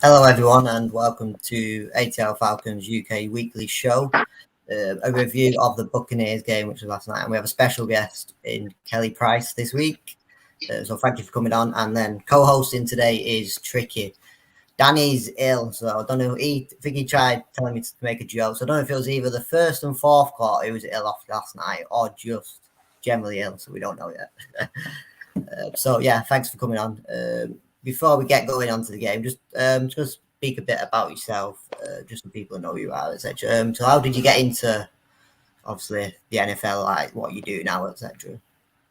Hello, everyone, and welcome to ATL Falcons UK weekly show, a review of the Buccaneers game, which was last night. And we have a special guest in Kelly Price this week. So thank you for coming on. And then co-hosting today is Tricky. Danny's ill, so I don't know. I think he tried telling me to make a joke. So I don't know if it was either the first and fourth quarter he was ill off last night or just generally ill. So we don't know yet. So yeah, thanks for coming on. Before we get going on to the game, just speak a bit about yourself, just so people know who you are, etc. So how did you get into, obviously, the NFL, like what you do now, etc.?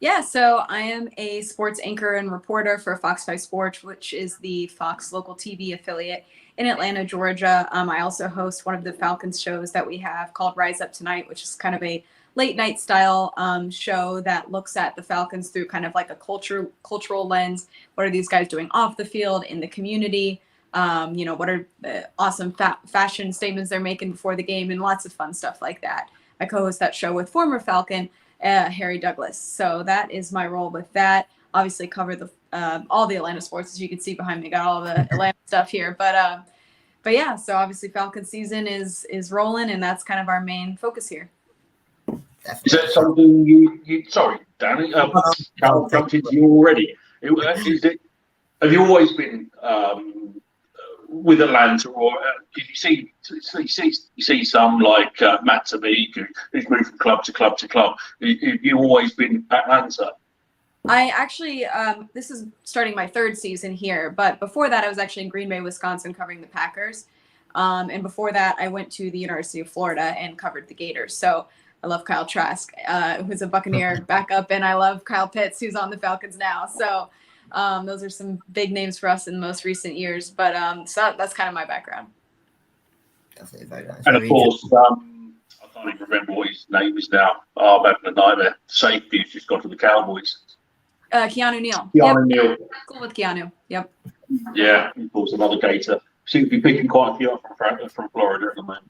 Yeah, so I am a sports anchor and reporter for Fox 5 Sports, which is the Fox local TV affiliate in Atlanta, Georgia. I also host one of the Falcons shows that we have called Rise Up Tonight, which is kind of a late night style show that looks at the Falcons through kind of like a cultural lens. What are these guys doing off the field, in the community? What are the awesome fashion statements they're making before the game, and lots of fun stuff like that. I co-host that show with former Falcon Harry Douglas. So that is my role with that. Obviously cover the all the Atlanta sports, as you can see behind me. Got all the Atlanta stuff here. But yeah, so obviously Falcon season is rolling, and that's kind of our main focus here. Is that something you sorry, Danny, Cal jumped into you already. Have you always been with Atlanta, or did you see some like Matt Tabeek, who's moved from club to club to club? Have you always been Atlanta? I actually, this is starting my third season here, but before that I was actually in Green Bay, Wisconsin covering the Packers. And before that I went to the University of Florida and covered the Gators. So I love Kyle Trask, who's a Buccaneer backup, and I love Kyle Pitts, who's on the Falcons now. So those are some big names for us in the most recent years. But so that's kind of my background. Definitely very nice. And of course, I can't even remember what his name is now. I'm having a nightmare. Safety has just gone to the Cowboys. Keanu Neal. Neal. Cool with Keanu. Yep. Yeah, of course, another Gator. Seems to be picking quite a few up from Florida at the moment.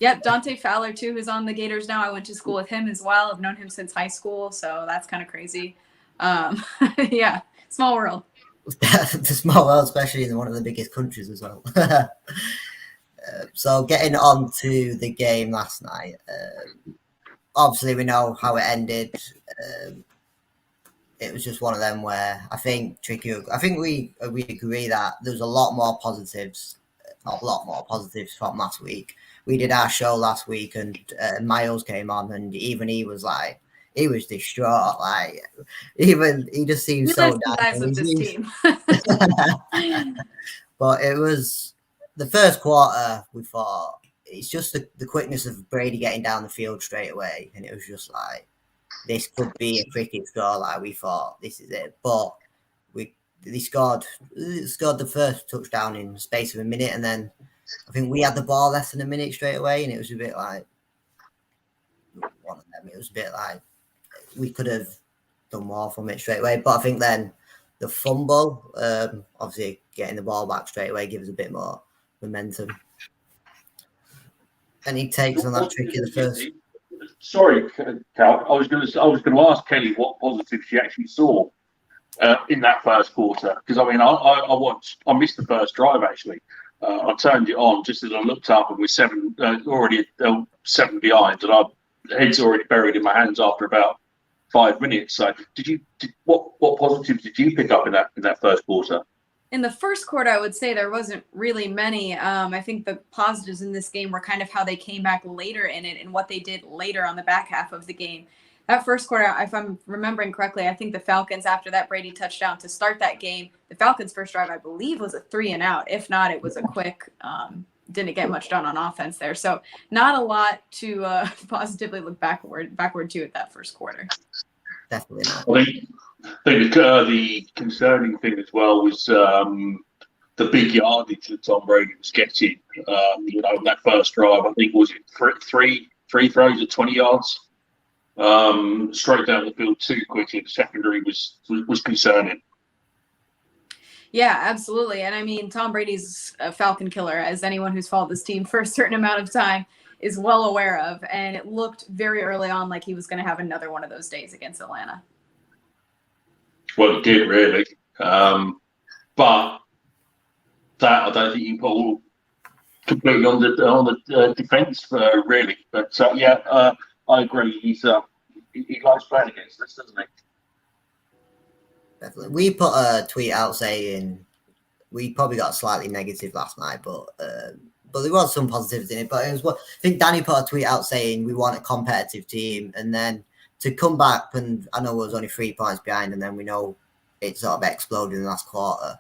Yep, Dante Fowler too, who's on the Gators now. I went to school with him as well. I've known him since high school, so that's kind of crazy. Yeah, small world. The small world, especially in one of the biggest countries as well. So getting on to the game last night, obviously we know how it ended. It was just one of them where I think we agree that there's a lot more positives from last week. We did our show last week, and Miles came on, and even he was distraught. Like, even he just seems so down. With this team. But it was the first quarter. We thought it's just the quickness of Brady getting down the field straight away, and it was just like this could be a cricket score. Like, we thought this is it, but they scored the first touchdown in the space of a minute, and then I think we had the ball less than a minute straight away, and it was a bit like one of them. It was a bit like we could have done more from it straight away. But I think then the fumble, obviously getting the ball back straight away, gives a bit more momentum. Any takes on that, Tricky? The first. Sorry, Cal. I was going to ask Kelly what positives she actually saw in that first quarter, because I mean I missed the first drive actually. I turned it on just as I looked up, and we're already 7 behind, and our head's already buried in my hands after about 5 minutes. So, what positives did you pick up in that first quarter? In the first quarter, I would say there wasn't really many. I think the positives in this game were kind of how they came back later in it and what they did later on the back half of the game. That first quarter, if I'm remembering correctly, I think the Falcons, after that Brady touchdown to start that game, the Falcons' first drive, I believe, was a 3-and-out. If not, it was a quick, didn't get much done on offense there. So not a lot to positively look backward to at that first quarter. Definitely not. I think the concerning thing as well was the big yardage that Tom Brady was getting. That first drive, I think, was it three throws at 20 yards? Straight down the field too quickly. The secondary was concerning. Yeah, absolutely. And I mean, Tom Brady's a Falcon killer, as anyone who's followed this team for a certain amount of time is well aware of. And it looked very early on like he was going to have another one of those days against Atlanta. Well, it did really. But that I don't think you can put all completely on the defence really. But I agree. He likes playing against us, doesn't he? Definitely. We put a tweet out saying we probably got slightly negative last night, but there was some positives in it. But it was I think Danny put a tweet out saying we want a competitive team, and then to come back, and I know it was only 3 points behind, and then we know it sort of exploded in the last quarter.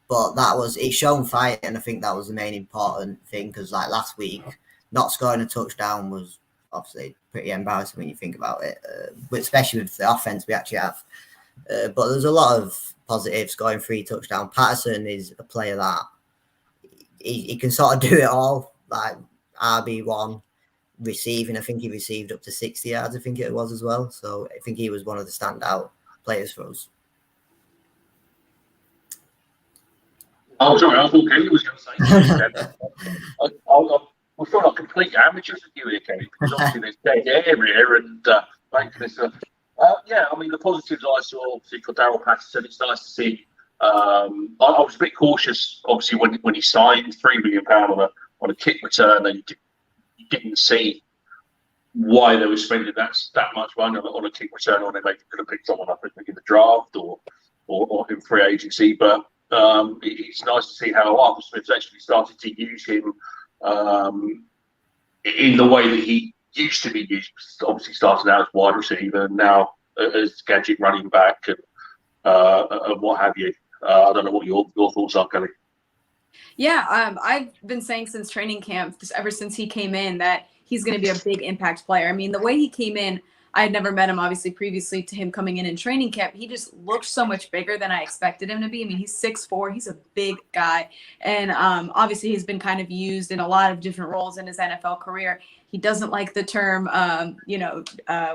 But it's shown fight, and I think that was the main important thing, because like last week, not scoring a touchdown was obviously pretty embarrassing when you think about it, but especially with the offense we actually have. But there's a lot of positives, scoring 3 touchdowns. Patterson is a player that he can sort of do it all, like RB1, receiving. I think he received up to 60 yards, I think it was as well. So I think he was one of the standout players for us. Oh, sorry, I thought Kelly was going to say that. We feel like complete amateurs with you here, Kelly, because obviously there's dead air here and making this I mean, the positives I saw, obviously, for Daryl Patterson, it's nice to see. I was a bit cautious, obviously, when he signed £3 million on a kick return, and you didn't see why they were spending that much money on a kick return, or they maybe could have picked someone up in the draft or in free agency. But it's nice to see how Arthur Smith's actually started to use him in the way that he used to be used. Obviously, started out as wide receiver, and now as gadget running back and what have you. I don't know what your thoughts are, Kelly. Yeah, I've been saying since training camp, ever since he came in, that he's going to be a big impact player. I mean, the way he came in, I had never met him, obviously, previously to him coming in training camp. He just looked so much bigger than I expected him to be. I mean, he's 6'4". He's a big guy. And obviously, he's been kind of used in a lot of different roles in his NFL career. He doesn't like the term,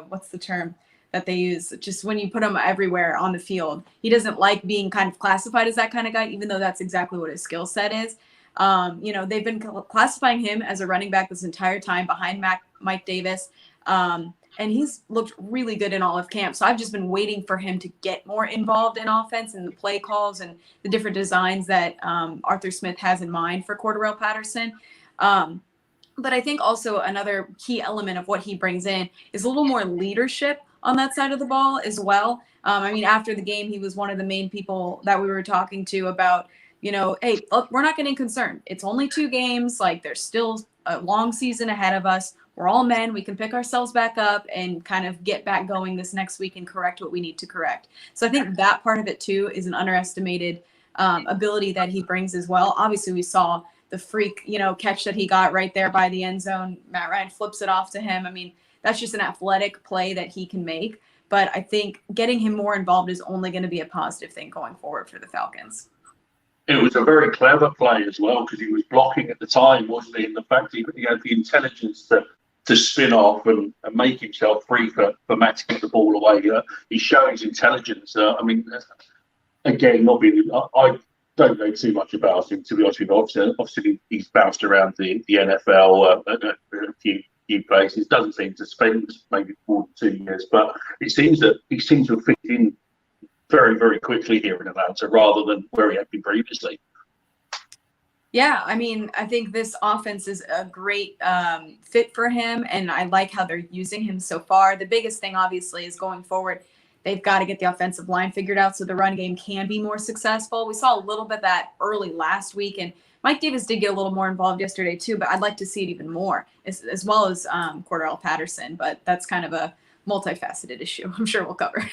what's the term that they use? Just when you put him everywhere on the field. He doesn't like being kind of classified as that kind of guy, even though that's exactly what his skill set is. They've been classifying him as a running back this entire time behind Mike Davis. And he's looked really good in all of camp. So I've just been waiting for him to get more involved in offense and the play calls and the different designs that Arthur Smith has in mind for Cordarrelle Patterson. But I think also another key element of what he brings in is a little more leadership on that side of the ball as well. After the game, he was one of the main people that we were talking to about, hey, look, we're not getting concerned. It's only 2 games. Like, there's still a long season ahead of us. We're all men. We can pick ourselves back up and kind of get back going this next week and correct what we need to correct. So I think that part of it, too, is an underestimated ability that he brings as well. Obviously, we saw the freak, catch that he got right there by the end zone. Matt Ryan flips it off to him. I mean, that's just an athletic play that he can make. But I think getting him more involved is only going to be a positive thing going forward for the Falcons. It was a very clever play as well, because he was blocking at the time, wasn't he? And the fact he had the intelligence to spin off and make himself free for Matt to get the ball away. He showed his intelligence. Again, I don't know too much about him, to be honest with you. Obviously, he's bounced around the NFL at a few places. Doesn't seem to spend maybe 4 to 2 years, but it seems that he seems to have fit in very, very quickly here in Atlanta, rather than where he had been previously. Yeah, I think this offense is a great fit for him, and I like how they're using him so far. The biggest thing, obviously, is going forward, they've got to get the offensive line figured out so the run game can be more successful. We saw a little bit of that early last week, and Mike Davis did get a little more involved yesterday, too, but I'd like to see it even more, as well as Cordarrelle Patterson, but that's kind of a multifaceted issue I'm sure we'll cover.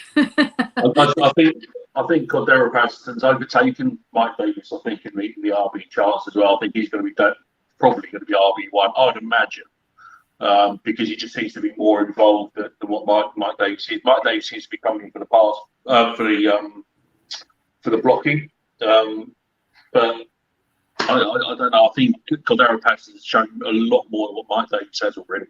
I think Cordarrelle Patterson's overtaken Mike Davis, I think, in the RB charts as well. I think he's going to be probably going to be RB1, I'd imagine, because he just seems to be more involved than what Mike Davis is. Mike Davis seems to be coming for the pass, for the blocking. But I don't know. I think Cordarrelle Patterson has shown a lot more than what Mike Davis has already.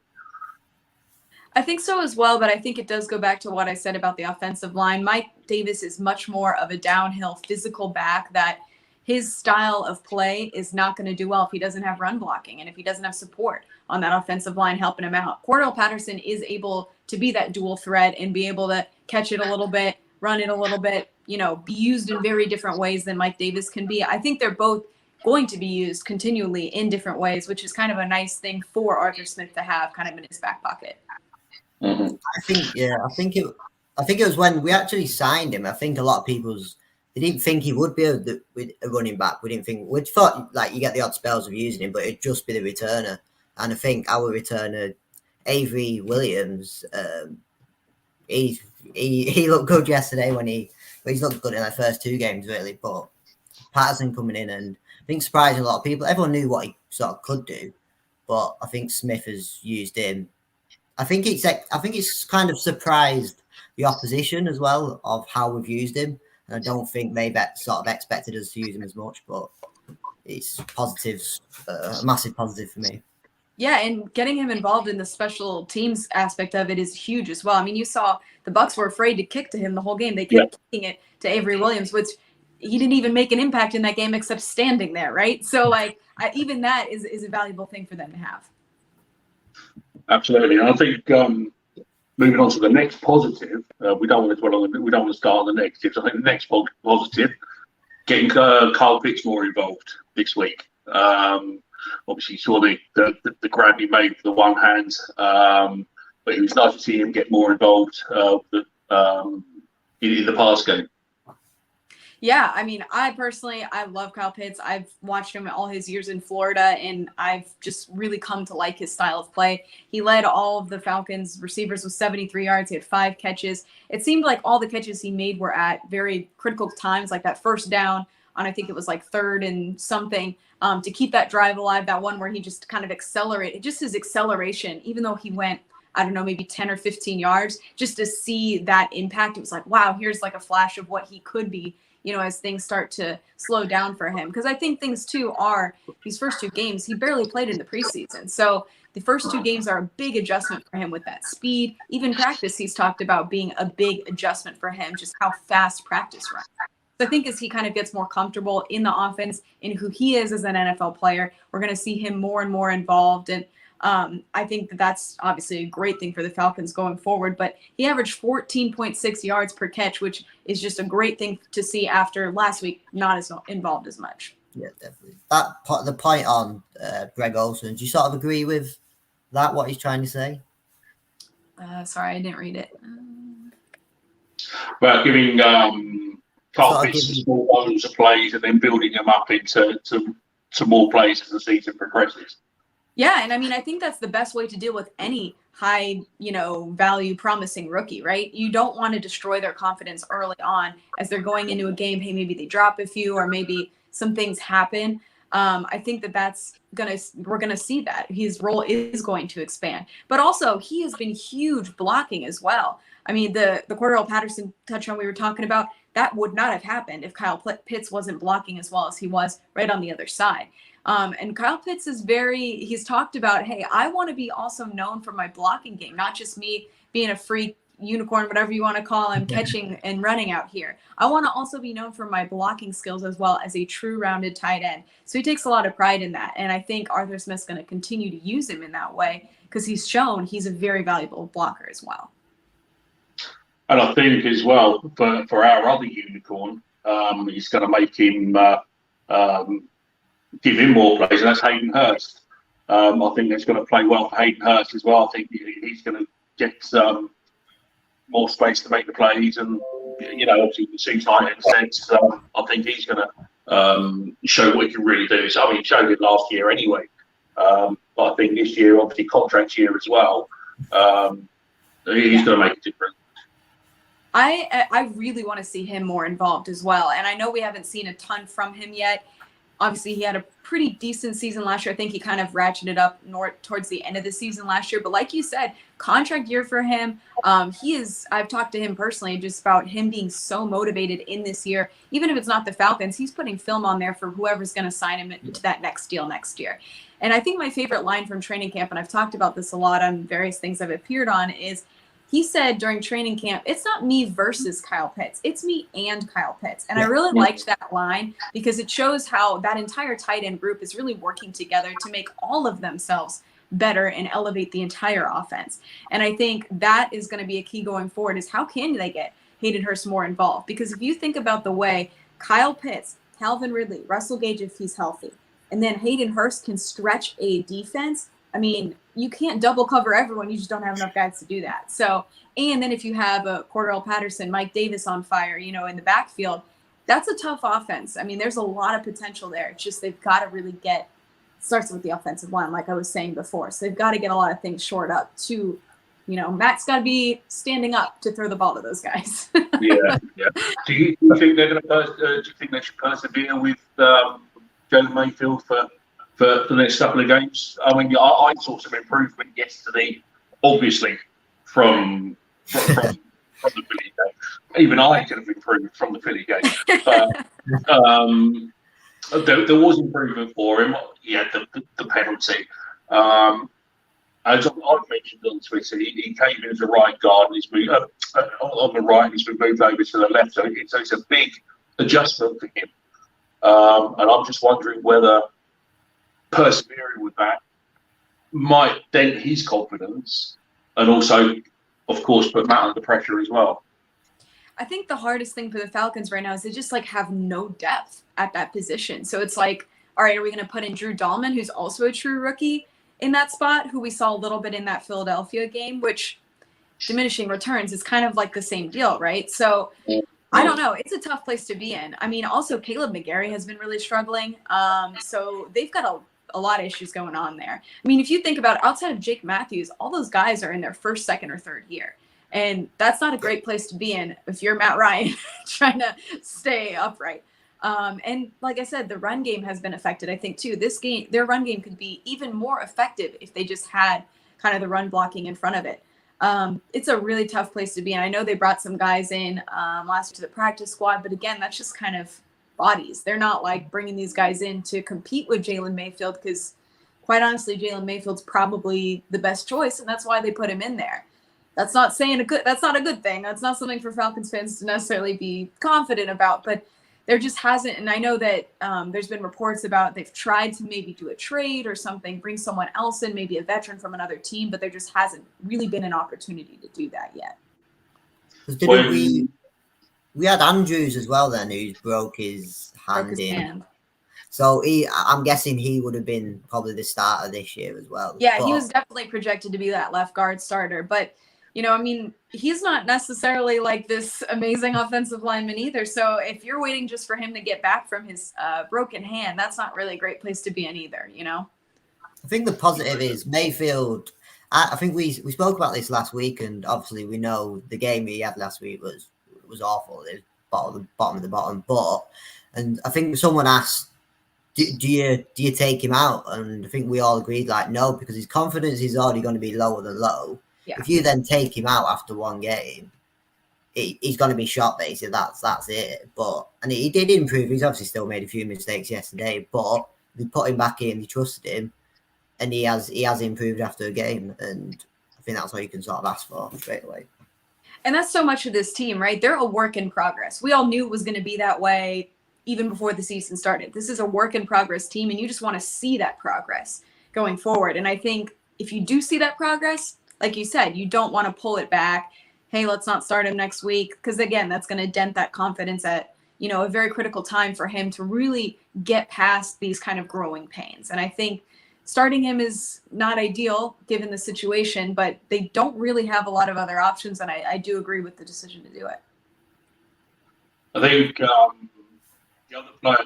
I think so as well, but I think it does go back to what I said about the offensive line. Mike Davis is much more of a downhill physical back that his style of play is not going to do well if he doesn't have run blocking and if he doesn't have support on that offensive line helping him out. Cordarrelle Patterson is able to be that dual threat and be able to catch it a little bit, run it a little bit, be used in very different ways than Mike Davis can be. I think they're both going to be used continually in different ways, which is kind of a nice thing for Arthur Smith to have kind of in his back pocket. Mm-hmm. I think it was when we actually signed him. I think a lot of they didn't think he would be a running back. We thought like you get the odd spells of using him, but it'd just be the returner. And I think our returner, Avery Williams, he looked good yesterday he's looked good in the first 2 games really. But Patterson coming in and I think surprising a lot of people. Everyone knew what he sort of could do, but I think Smith has used him. I think it's kind of surprised the opposition as well of how we've used him. And I don't think they've sort of expected us to use him as much, but it's positives, a massive positive for me. Yeah, and getting him involved in the special teams aspect of it is huge as well. I mean, you saw the Bucs were afraid to kick to him the whole game. They kept kicking it to Avery Williams, which he didn't even make an impact in that game except standing there, right? So, even that is a valuable thing for them to have. Absolutely, and I think moving on to the next positive, we don't want to start on the negatives. I think the next positive, getting Kyle Pitts more involved this week. Obviously, you saw the grab he made with the one hand, but it was nice to see him get more involved in the pass game. Yeah, I mean, I love Kyle Pitts. I've watched him all his years in Florida, and I've just really come to like his style of play. He led all of the Falcons receivers with 73 yards. He had 5 catches. It seemed like all the catches he made were at very critical times, like that first down on, I think it was like 3rd and something, to keep that drive alive. That one where he just kind of accelerated, just his acceleration, even though he went, I don't know, maybe 10 or 15 yards, just to see that impact. It was like, wow, here's like a flash of what he could be, as things start to slow down for him. Because I think things too are these first 2 games, he barely played in the preseason. So the first 2 games are a big adjustment for him with that speed. Even practice, he's talked about being a big adjustment for him, just how fast practice runs. So I think as he kind of gets more comfortable in the offense, in who he is as an NFL player, we're going to see him more and more involved. And I think that's obviously a great thing for the Falcons going forward. But he averaged 14.6 yards per catch, which is just a great thing to see after last week not as involved as much. Yeah, definitely. The point on Greg Olsen, do you sort of agree with that, what he's trying to say? Sorry, I didn't read it. Well, giving Carl Pitts small volumes of plays and then building them up into more plays as the season progresses. Yeah, and I mean, I think that's the best way to deal with any high, value promising rookie, right? You don't want to destroy their confidence early on as they're going into a game. Hey, maybe they drop a few or maybe some things happen. I think we're going to see that his role is going to expand, but also he has been huge blocking as well. I mean, the Cordell Patterson touchdown we were talking about, that would not have happened if Kyle Pitts wasn't blocking as well as he was right on the other side. And Kyle Pitts he's talked about, hey, I want to be also known for my blocking game, not just me being a freak unicorn, whatever you want to call him, catching and running out here. I want to also be known for my blocking skills as well as a true rounded tight end. So he takes a lot of pride in that. And I think Arthur Smith's going to continue to use him in that way because he's shown he's a very valuable blocker as well. And I think as well, for our other unicorn, he's going to make him give him more plays, and that's Hayden Hurst. I think that's going to play well for Hayden Hurst as well. I think he's going to get more space to make the plays, and obviously the 2 tight end sets. I think he's going to show what he can really do. So I mean, he showed it last year anyway, but I think this year, obviously contract year as well, he's going to make a difference. I really want to see him more involved as well, and I know we haven't seen a ton from him yet. Obviously, he had a pretty decent season last year. I think he kind of ratcheted up towards the end of the season last year. But like you said, contract year for him. I've talked to him personally just about him being so motivated in this year. Even if it's not the Falcons, he's putting film on there for whoever's going to sign him to that next deal next year. And I think my favorite line from training camp, and I've talked about this a lot on various things I've appeared on, is he said during training camp, it's not me versus Kyle Pitts. It's me and Kyle Pitts. And I really liked that line because it shows how that entire tight end group is really working together to make all of themselves better and elevate the entire offense. And I think that is going to be a key going forward is how can they get Hayden Hurst more involved. Because if you think about the way Kyle Pitts, Calvin Ridley, Russell Gage if he's healthy, and then Hayden Hurst can stretch a defense, I mean, you can't double cover everyone. You just don't have enough guys to do that. So, and then if you have a Cordell Patterson, Mike Davis on fire, you know, in the backfield, that's a tough offense. I mean, there's a lot of potential there. It's just they've got to really starts with the offensive line, like I was saying before. So they've got to get a lot of things shored up to, you know, Matt's got to be standing up to throw the ball to those guys. Yeah. Do you think they're going to? Do you think they should persevere with Jalen Mayfield for the next couple of games? I mean, I saw some improvement yesterday, obviously from the Philly game. Even I could have improved from the Philly game, but there was improvement for him. He had the penalty. As I've mentioned on Twitter, he came in as a right guard and he's moved on the right and he's been moved over to the left. So it's a big adjustment for him. And I'm just wondering whether persevering with that might dent his confidence and also, of course, put Matt under pressure as well. I think the hardest thing for the Falcons right now is they just like have no depth at that position. So it's like, all right, are we going to put in Drew Dahlman, who's also a true rookie, in that spot, who we saw a little bit in that Philadelphia game, which diminishing returns is kind of like the same deal, right? So I don't know. It's a tough place to be in. I mean, also Caleb McGarry has been really struggling. So they've got a lot of issues going on there. I mean, if you think about it, outside of Jake Matthews, all those guys are in their first, second, or third year. And that's not a great place to be in if you're Matt Ryan trying to stay upright. And like I said, the run game has been affected, I think, too. This game, their run game could be even more effective if they just had kind of the run blocking in front of it. It's a really tough place to be in. I know they brought some guys in last to the practice squad, but again, that's just kind of bodies. They're not like bringing these guys in to compete with Jalen Mayfield because, quite honestly, Jalen Mayfield's probably the best choice, and that's why they put him in there. That's not a good thing. That's not something for Falcons fans to necessarily be confident about, but there just hasn't. And I know that there's been reports about they've tried to maybe do a trade or something, bring someone else in, maybe a veteran from another team, but there just hasn't really been an opportunity to do that yet. We had Andrews as well then, who broke his hand. So I'm guessing he would have been probably the starter this year as well. Yeah, he was definitely projected to be that left guard starter. But, you know, I mean, he's not necessarily like this amazing offensive lineman either. So if you're waiting just for him to get back from his broken hand, that's not really a great place to be in either, you know? I think the positive is Mayfield. I think we spoke about this last week, and obviously we know the game he had last week was awful. It was bottom of the bottom. And I think someone asked, do you take him out? And I think we all agreed, like, no, because his confidence is already going to be lower than low. Yeah. If you then take him out after one game, he's going to be shot, basically. That's it. And he did improve. He's obviously still made a few mistakes yesterday, but they put him back in, they trusted him, and he has improved after a game. And I think that's all you can sort of ask for straight away. And that's so much of this team, right? They're a work in progress. We all knew it was going to be that way even before the season started. This is a work in progress team, and you just want to see that progress going forward. And I think if you do see that progress, like you said, you don't want to pull it back. Hey, let's not start him next week. Because again, that's going to dent that confidence at, you know, a very critical time for him to really get past these kind of growing pains. And I think starting him is not ideal given the situation, but they don't really have a lot of other options. And I do agree with the decision to do it. I think the other player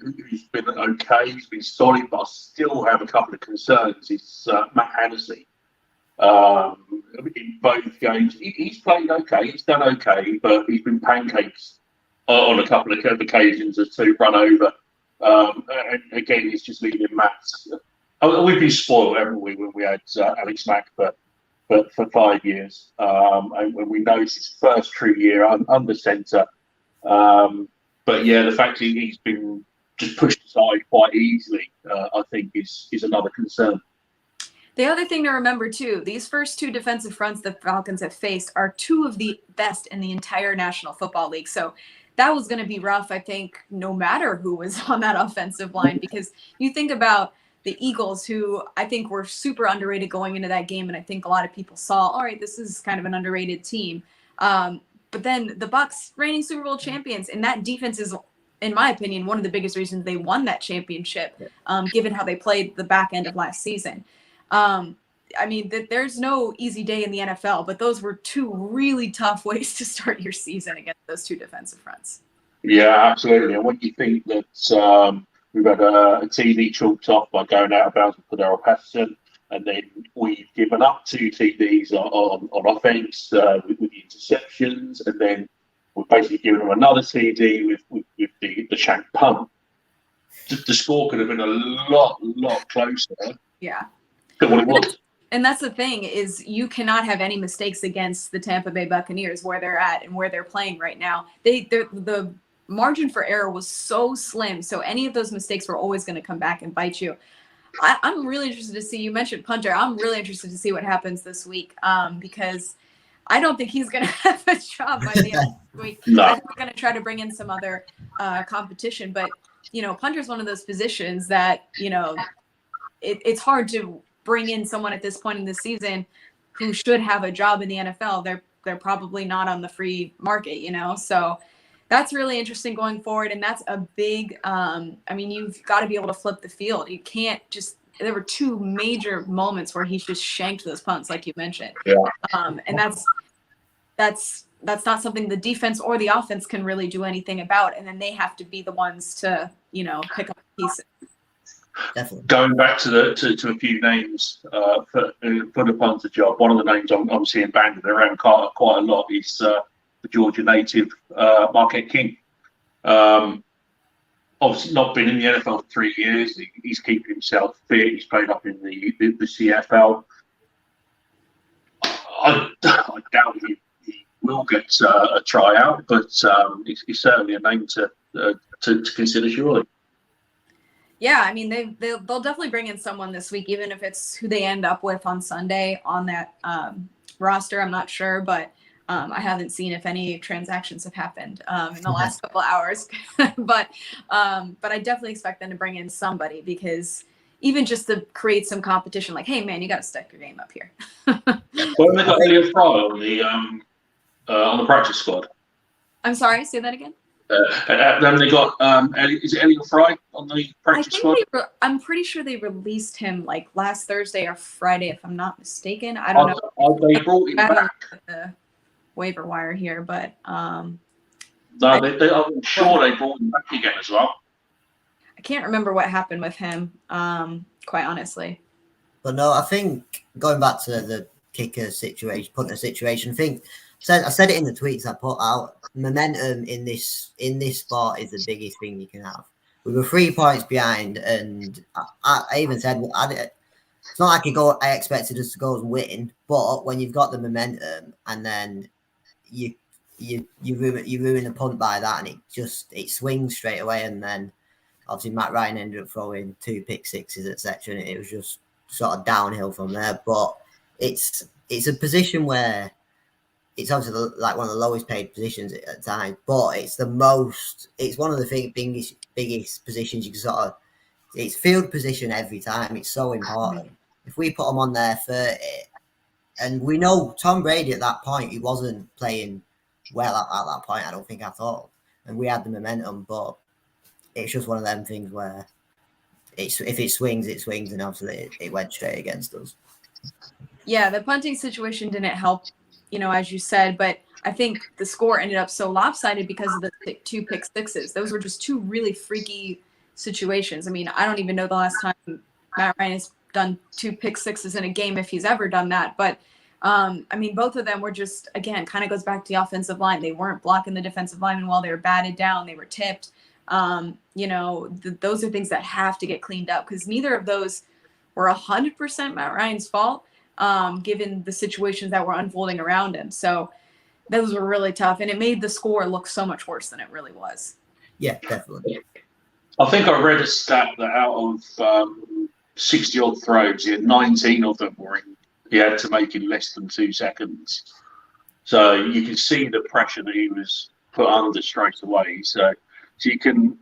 who's been okay, he's been solid, but I still have a couple of concerns, is Matt Hennessey. In both games, he's played okay, he's done okay, but he's been pancakes on a couple of occasions as to run over. And again, it's just leaving Matt. We've been spoiled, haven't we, when we had Alex Mack for 5 years. And when we know it's his first true year under centre. But yeah, the fact he's been just pushed aside quite easily, I think, is another concern. The other thing to remember, too, these first two defensive fronts the Falcons have faced are two of the best in the entire National Football League. So that was going to be rough, I think, no matter who was on that offensive line, because you think about the Eagles, who I think were super underrated going into that game. And I think a lot of people saw, all right, this is kind of an underrated team. But then the Bucs, reigning Super Bowl champions, and that defense is, in my opinion, one of the biggest reasons they won that championship, given how they played the back end of last season. I mean, there's no easy day in the NFL, but those were two really tough ways to start your season against those two defensive fronts. Yeah, absolutely. And when you think that we've had a TD chalked off by going out of bounds with Cordero Patterson, and then we've given up 2 TDs on offense with the interceptions, and then we've basically given them another TD with the shank punt. The score could have been a lot closer. Yeah. Than what it was. And that's the thing, is you cannot have any mistakes against the Tampa Bay Buccaneers where they're at and where they're playing right now. The margin for error was so slim. So any of those mistakes were always going to come back and bite you. I'm really interested to see, you mentioned punter. I'm really interested to see what happens this week because I don't think he's going to have a job by the end of the week. No. I think we're going to try to bring in some other competition. But, punter is one of those positions that, it's hard to bring in someone at this point in the season who should have a job in the NFL. They're probably not on the free market, so that's really interesting going forward. And that's a big, you've got to be able to flip the field. You can't there were 2 major moments where he just shanked those punts, like you mentioned. Yeah. And that's not something the defense or the offense can really do anything about. And then they have to be the ones to, pick up pieces. Definitely. Going back to a few names for the punter job, one of the names I'm seeing banded around quite a lot is the Georgia native Marquette King. Obviously not been in the NFL for 3 years. He's keeping himself fit. He's played up in the CFL. I doubt he will get a tryout, but he's certainly a name to consider, surely. Yeah, I mean, they'll definitely bring in someone this week, even if it's who they end up with on Sunday on that roster. I'm not sure, but I haven't seen if any transactions have happened in the last couple of hours. but I definitely expect them to bring in somebody, because even just to create some competition, like, hey, man, you got to step your game up here. Well, they got Elliot Fry on the practice squad. I'm sorry, say that again. Then they got is it Elliot Fry on the practice squad? I'm pretty sure they released him like last Thursday or Friday, if I'm not mistaken. I don't know. They brought him back. The waiver wire here, but I'm sure they brought him back again as well. I can't remember what happened with him, quite honestly. But no, I think going back to the kicker situation, punter situation, I said it in the tweets I put out. Momentum in this sport is the biggest thing you can have. We were 3 points behind, and I even said it's not like I expected us to go and win, but when you've got the momentum and then you ruin the punt by that, and it swings straight away, and then obviously Matt Ryan ended up throwing 2 pick sixes, etc., and it was just sort of downhill from there. But it's a position where it's obviously like one of the lowest paid positions at times, but it's one of the biggest positions you can it's field position every time. It's so important. If we put them on there 30, and we know Tom Brady at that point, he wasn't playing well at that point, I don't think at all. And we had the momentum, but it's just one of them things where if it swings, it swings, and obviously it went straight against us. Yeah, the punting situation didn't help, as you said, but I think the score ended up so lopsided because of the 2 pick sixes. Those were just 2 really freaky situations. I mean, I don't even know the last time Matt Ryan has done 2 pick sixes in a game, if he's ever done that. But both of them were just, again, kind of goes back to the offensive line. They weren't blocking the defensive linemen while they were batted down. They were tipped. Those are things that have to get cleaned up, because neither of those were 100% Matt Ryan's fault, given the situations that were unfolding around him. So those were really tough, and it made the score look so much worse than it really was. Yeah, definitely. I think I read a stat that out of 60-odd throws, 19 of them he had to make in less than 2 seconds. So you can see the pressure that he was put under straight away. So you can't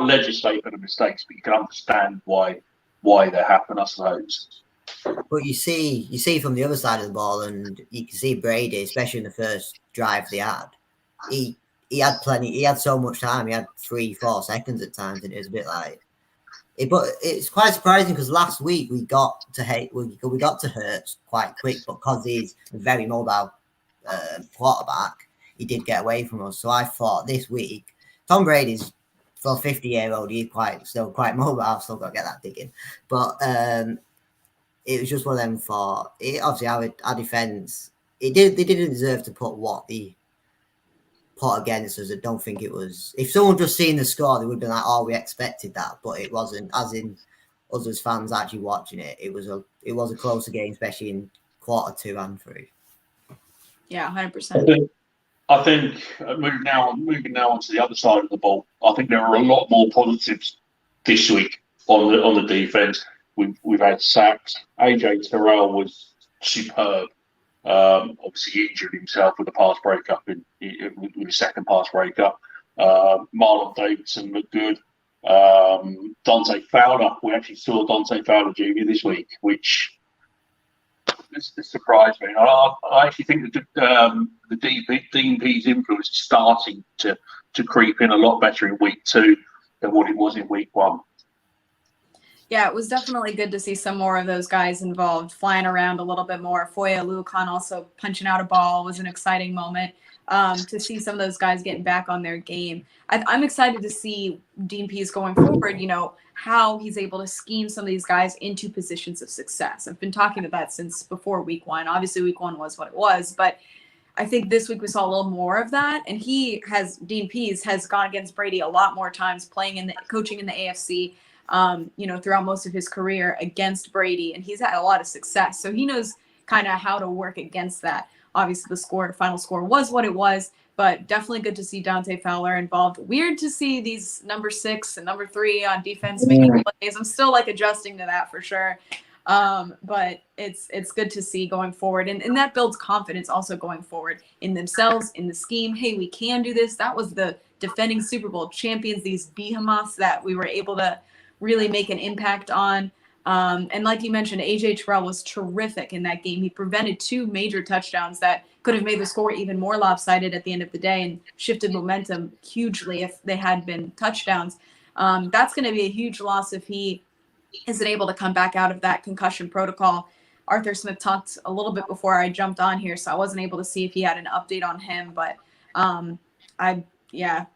legislate for the mistakes, but you can understand why they happen, I suppose. But you see from the other side of the ball, and you can see Brady, especially in the first drive they had. He had plenty. He had so much time. He had 3-4 seconds at times, and it was a bit like. But it's quite surprising because last week we got to Hurst quite quick, but because he's a very mobile quarterback, he did get away from us. So I thought this week, Tom Brady's for a 50-year-old, he's still quite mobile. I've still got to get that digging, but it was just one of them for obviously our defense. They didn't deserve to put what they put against us. I don't think it was. If someone just seen the score, they would have been like, "Oh, we expected that," but it wasn't. As in, us as fans actually watching it, it was a closer game, especially in quarter 2 and 3. Yeah, 100%. I think moving now onto the other side of the ball, I think there are a lot more positives this week on the defense. We've had sacks. AJ Terrell was superb. Obviously, he injured himself with a pass breakup with his second pass breakup. Marlon Davidson looked good. Dante Fowler, we actually saw Dante Fowler Jr. this week, which surprised me. I actually think that the DMP's influence is starting to creep in a lot better in week 2 than what it was in week 1. Yeah, it was definitely good to see some more of those guys involved, flying around a little bit more. Foya Luakan also punching out a ball was an exciting moment. To see some of those guys getting back on their game. I'm excited to see DMP's going forward, how he's able to scheme some of these guys into positions of success. I've been talking about that since before week 1. Obviously, week 1 was what it was, but I think this week we saw a little more of that. And DMP's has gone against Brady a lot more times, coaching in the AFC. Throughout most of his career against Brady, and he's had a lot of success. So he knows kind of how to work against that. Obviously, the final score was what it was, but definitely good to see Dante Fowler involved. Weird to see these number 6 and number 3 on defense making plays. I'm still adjusting to that for sure. But it's good to see going forward. And that builds confidence also going forward in themselves, in the scheme. Hey, we can do this. That was the defending Super Bowl champions, these behemoths that we were able to really make an impact on. And like you mentioned, AJ Terrell was terrific in that game. He prevented 2 major touchdowns that could have made the score even more lopsided at the end of the day and shifted momentum hugely if they had been touchdowns. That's going to be a huge loss if he isn't able to come back out of that concussion protocol. Arthur Smith talked a little bit before I jumped on here, so I wasn't able to see if he had an update on him. But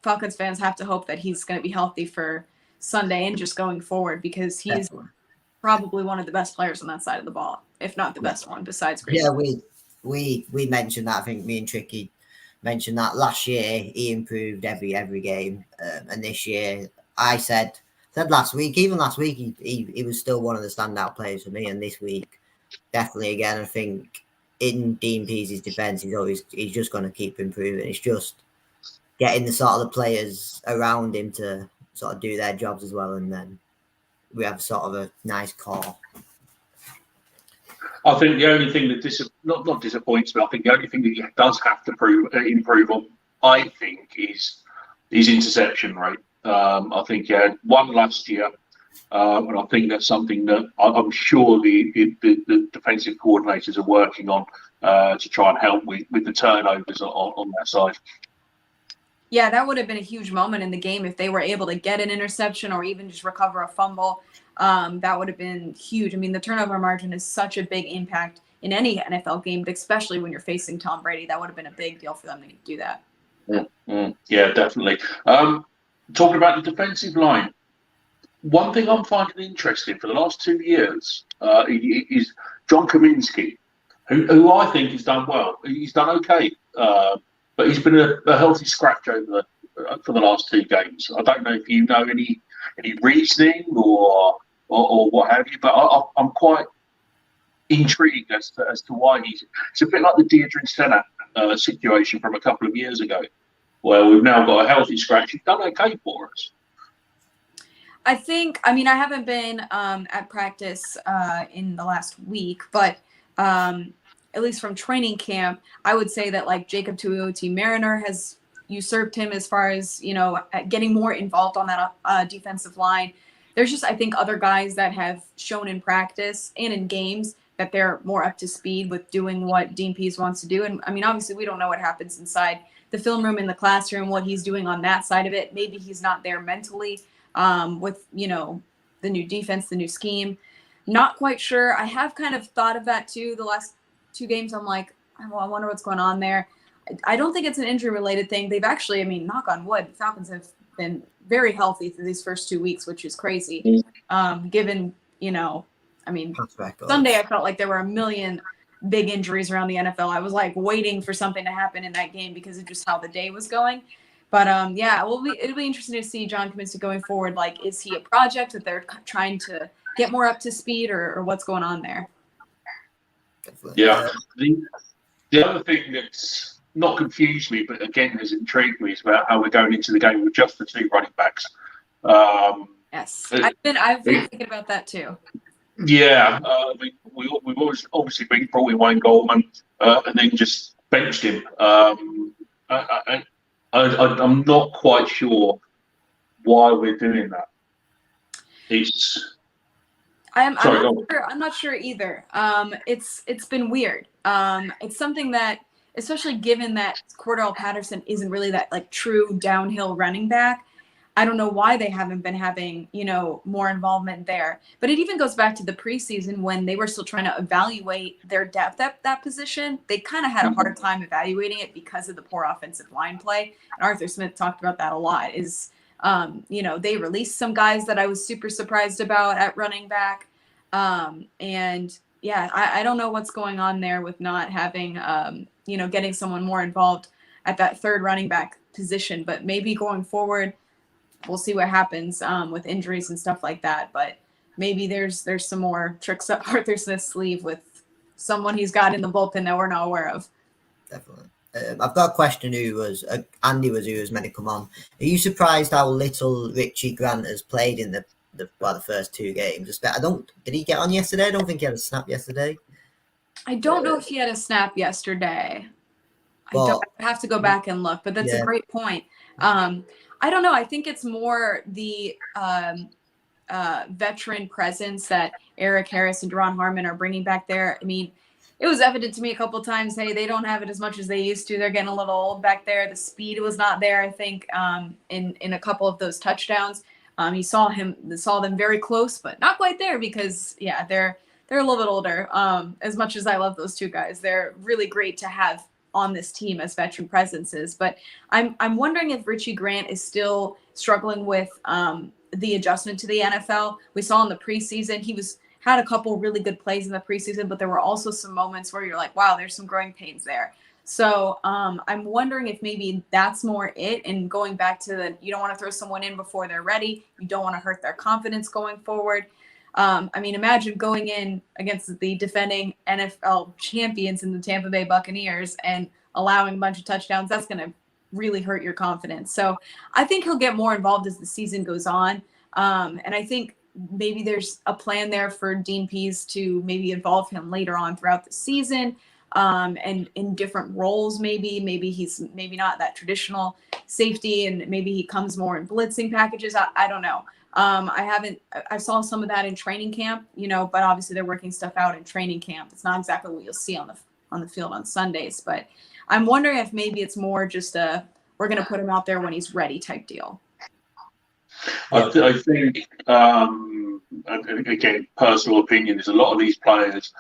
Falcons fans have to hope that he's going to be healthy for Sunday and just going forward, because he's probably one of the best players on that side of the ball, if not the best one besides Green. Yeah, we mentioned that. I think me and Tricky mentioned that last year he improved every game, and this year I said last week he was still one of the standout players for me, and this week definitely again. I think in DMP's defense he's just going to keep improving. It's just getting the sort of the players around him to sort of do their jobs as well, and then we have sort of a nice core. I think the only thing that not disappoints me, I think the only thing that he does have to improve on, I think, is his interception rate. I think he had 1 last year, and I think that's something that I'm sure the defensive coordinators are working on to try and help with the turnovers on that side. Yeah, that would have been a huge moment in the game if they were able to get an interception or even just recover a fumble. That would have been huge. I mean, the turnover margin is such a big impact in any NFL game, but especially when you're facing Tom Brady. That would have been a big deal for them to do that. Yeah, definitely. Talking about the defensive line, one thing I'm finding interesting for the last 2 years is John Kaminsky, who I think has done well. He's done okay. But he's been a healthy scratch for the last 2 games. I don't know if you know any reasoning or what have you, but I'm quite intrigued as to why it's a bit like the Deirdre Senna situation from a couple of years ago, where we've now got a healthy scratch. He's done okay for us. I haven't been at practice in the last week, but at least from training camp, I would say that Jacob Tuioti Mariner has usurped him as far as, getting more involved on that defensive line. there's just, I think, other guys that have shown in practice and in games that they're more up to speed with doing what Dean Pease wants to do. And I mean, obviously we don't know what happens inside the film room in the classroom, what he's doing on that side of it. Maybe he's not there mentally with, you know, the new defense, the new scheme. Not quite sure. I have kind of thought of that too. The last 2 games, I'm like, well, I wonder what's going on there. I don't think it's an injury related thing. They've actually, I mean, knock on wood, the Falcons have been very healthy through these first 2 weeks, which is crazy. Given, you know, I mean, Sunday I felt like there were a million big injuries around the NFL. I was like waiting for something to happen in that game because of just how the day was going. But yeah, it'll be interesting to see John Kaminsky going forward. Like, is he a project that they're trying to get more up to speed, or what's going on there? Yeah. The other thing that's not confused me, but again has intrigued me, is about how we're going into the game with just the 2 running backs. Yes, I've been thinking about that too. Yeah, we've always obviously been brought in Wayne Goldman and then just benched him. I'm not quite sure why we're doing that. I'm not sure either. It's been weird. It's something that, especially given that Cordell Patterson isn't really that like true downhill running back, I don't know why they haven't been having, you know, more involvement there. But it even goes back to the preseason when they were still trying to evaluate their depth at that position. They kind of had a hard time evaluating it because of the poor offensive line play. And Arthur Smith talked about that a lot. You know, they released some guys that I was super surprised about at running back. And yeah, I don't know what's going on there with not having, you know, getting someone more involved at that 3rd running back position. But maybe going forward, we'll see what happens with injuries and stuff like that. But maybe there's some more tricks up Arthur Smith's sleeve with someone he's got in the bullpen that we're not aware of. Definitely. I've got a question who was meant to come on. Are you surprised how little Richie Grant has played in the first 2 games? Did he get on yesterday? I don't think he had a snap yesterday. I don't know if he had a snap yesterday. I have to go back and look, but that's a great point. I don't know. I think it's more the veteran presence that Eric Harris and Deron Harmon are bringing back there. I mean, it was evident to me a couple of times, hey, they don't have it as much as they used to. They're getting a little old back there. The speed was not there, I think, in a couple of those touchdowns. You saw them very close, but not quite there because, yeah, they're a little bit older. As much as I love those 2 guys, they're really great to have on this team as veteran presences. But I'm wondering if Richie Grant is still struggling with the adjustment to the NFL. We saw in the preseason, he had a couple really good plays in the preseason, but there were also some moments where you're like, wow, there's some growing pains there. So I'm wondering if maybe that's more it, and going back to you don't want to throw someone in before they're ready. You don't want to hurt their confidence going forward. I mean, imagine going in against the defending NFL champions in the Tampa Bay Buccaneers and allowing a bunch of touchdowns. That's going to really hurt your confidence. So I think he'll get more involved as the season goes on. And I think maybe there's a plan there for Dean Pease to maybe involve him later on throughout the season, and in different roles. Maybe he's not that traditional safety, and maybe he comes more in blitzing packages. I don't know. I saw some of that in training camp, you know, but obviously they're working stuff out in training camp. It's not exactly what you'll see on the field on Sundays, but I'm wondering if maybe it's more just we're going to put him out there when he's ready type deal. I think, again, personal opinion is a lot of these players,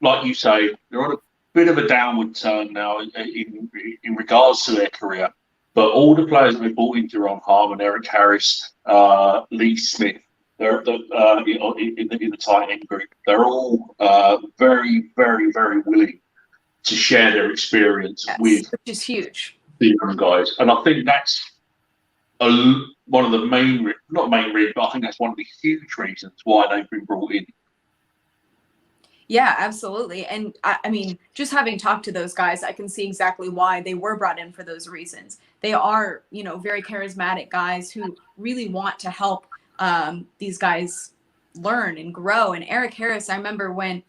like you say, they're on a bit of a downward turn now in regards to their career. But all the players that we brought in, Deron Harmon, Eric Harris, Lee Smith, they're in the tight end group. They're all very, very, very willing to share their experience with, which is huge, the young guys. And I think that's one of the not main reasons, but I think that's one of the huge reasons why they've been brought in. Yeah, absolutely. And I mean, just having talked to those guys, I can see exactly why they were brought in for those reasons. They are, you know, very charismatic guys who really want to help these guys learn and grow. And Eric Harris, I remember when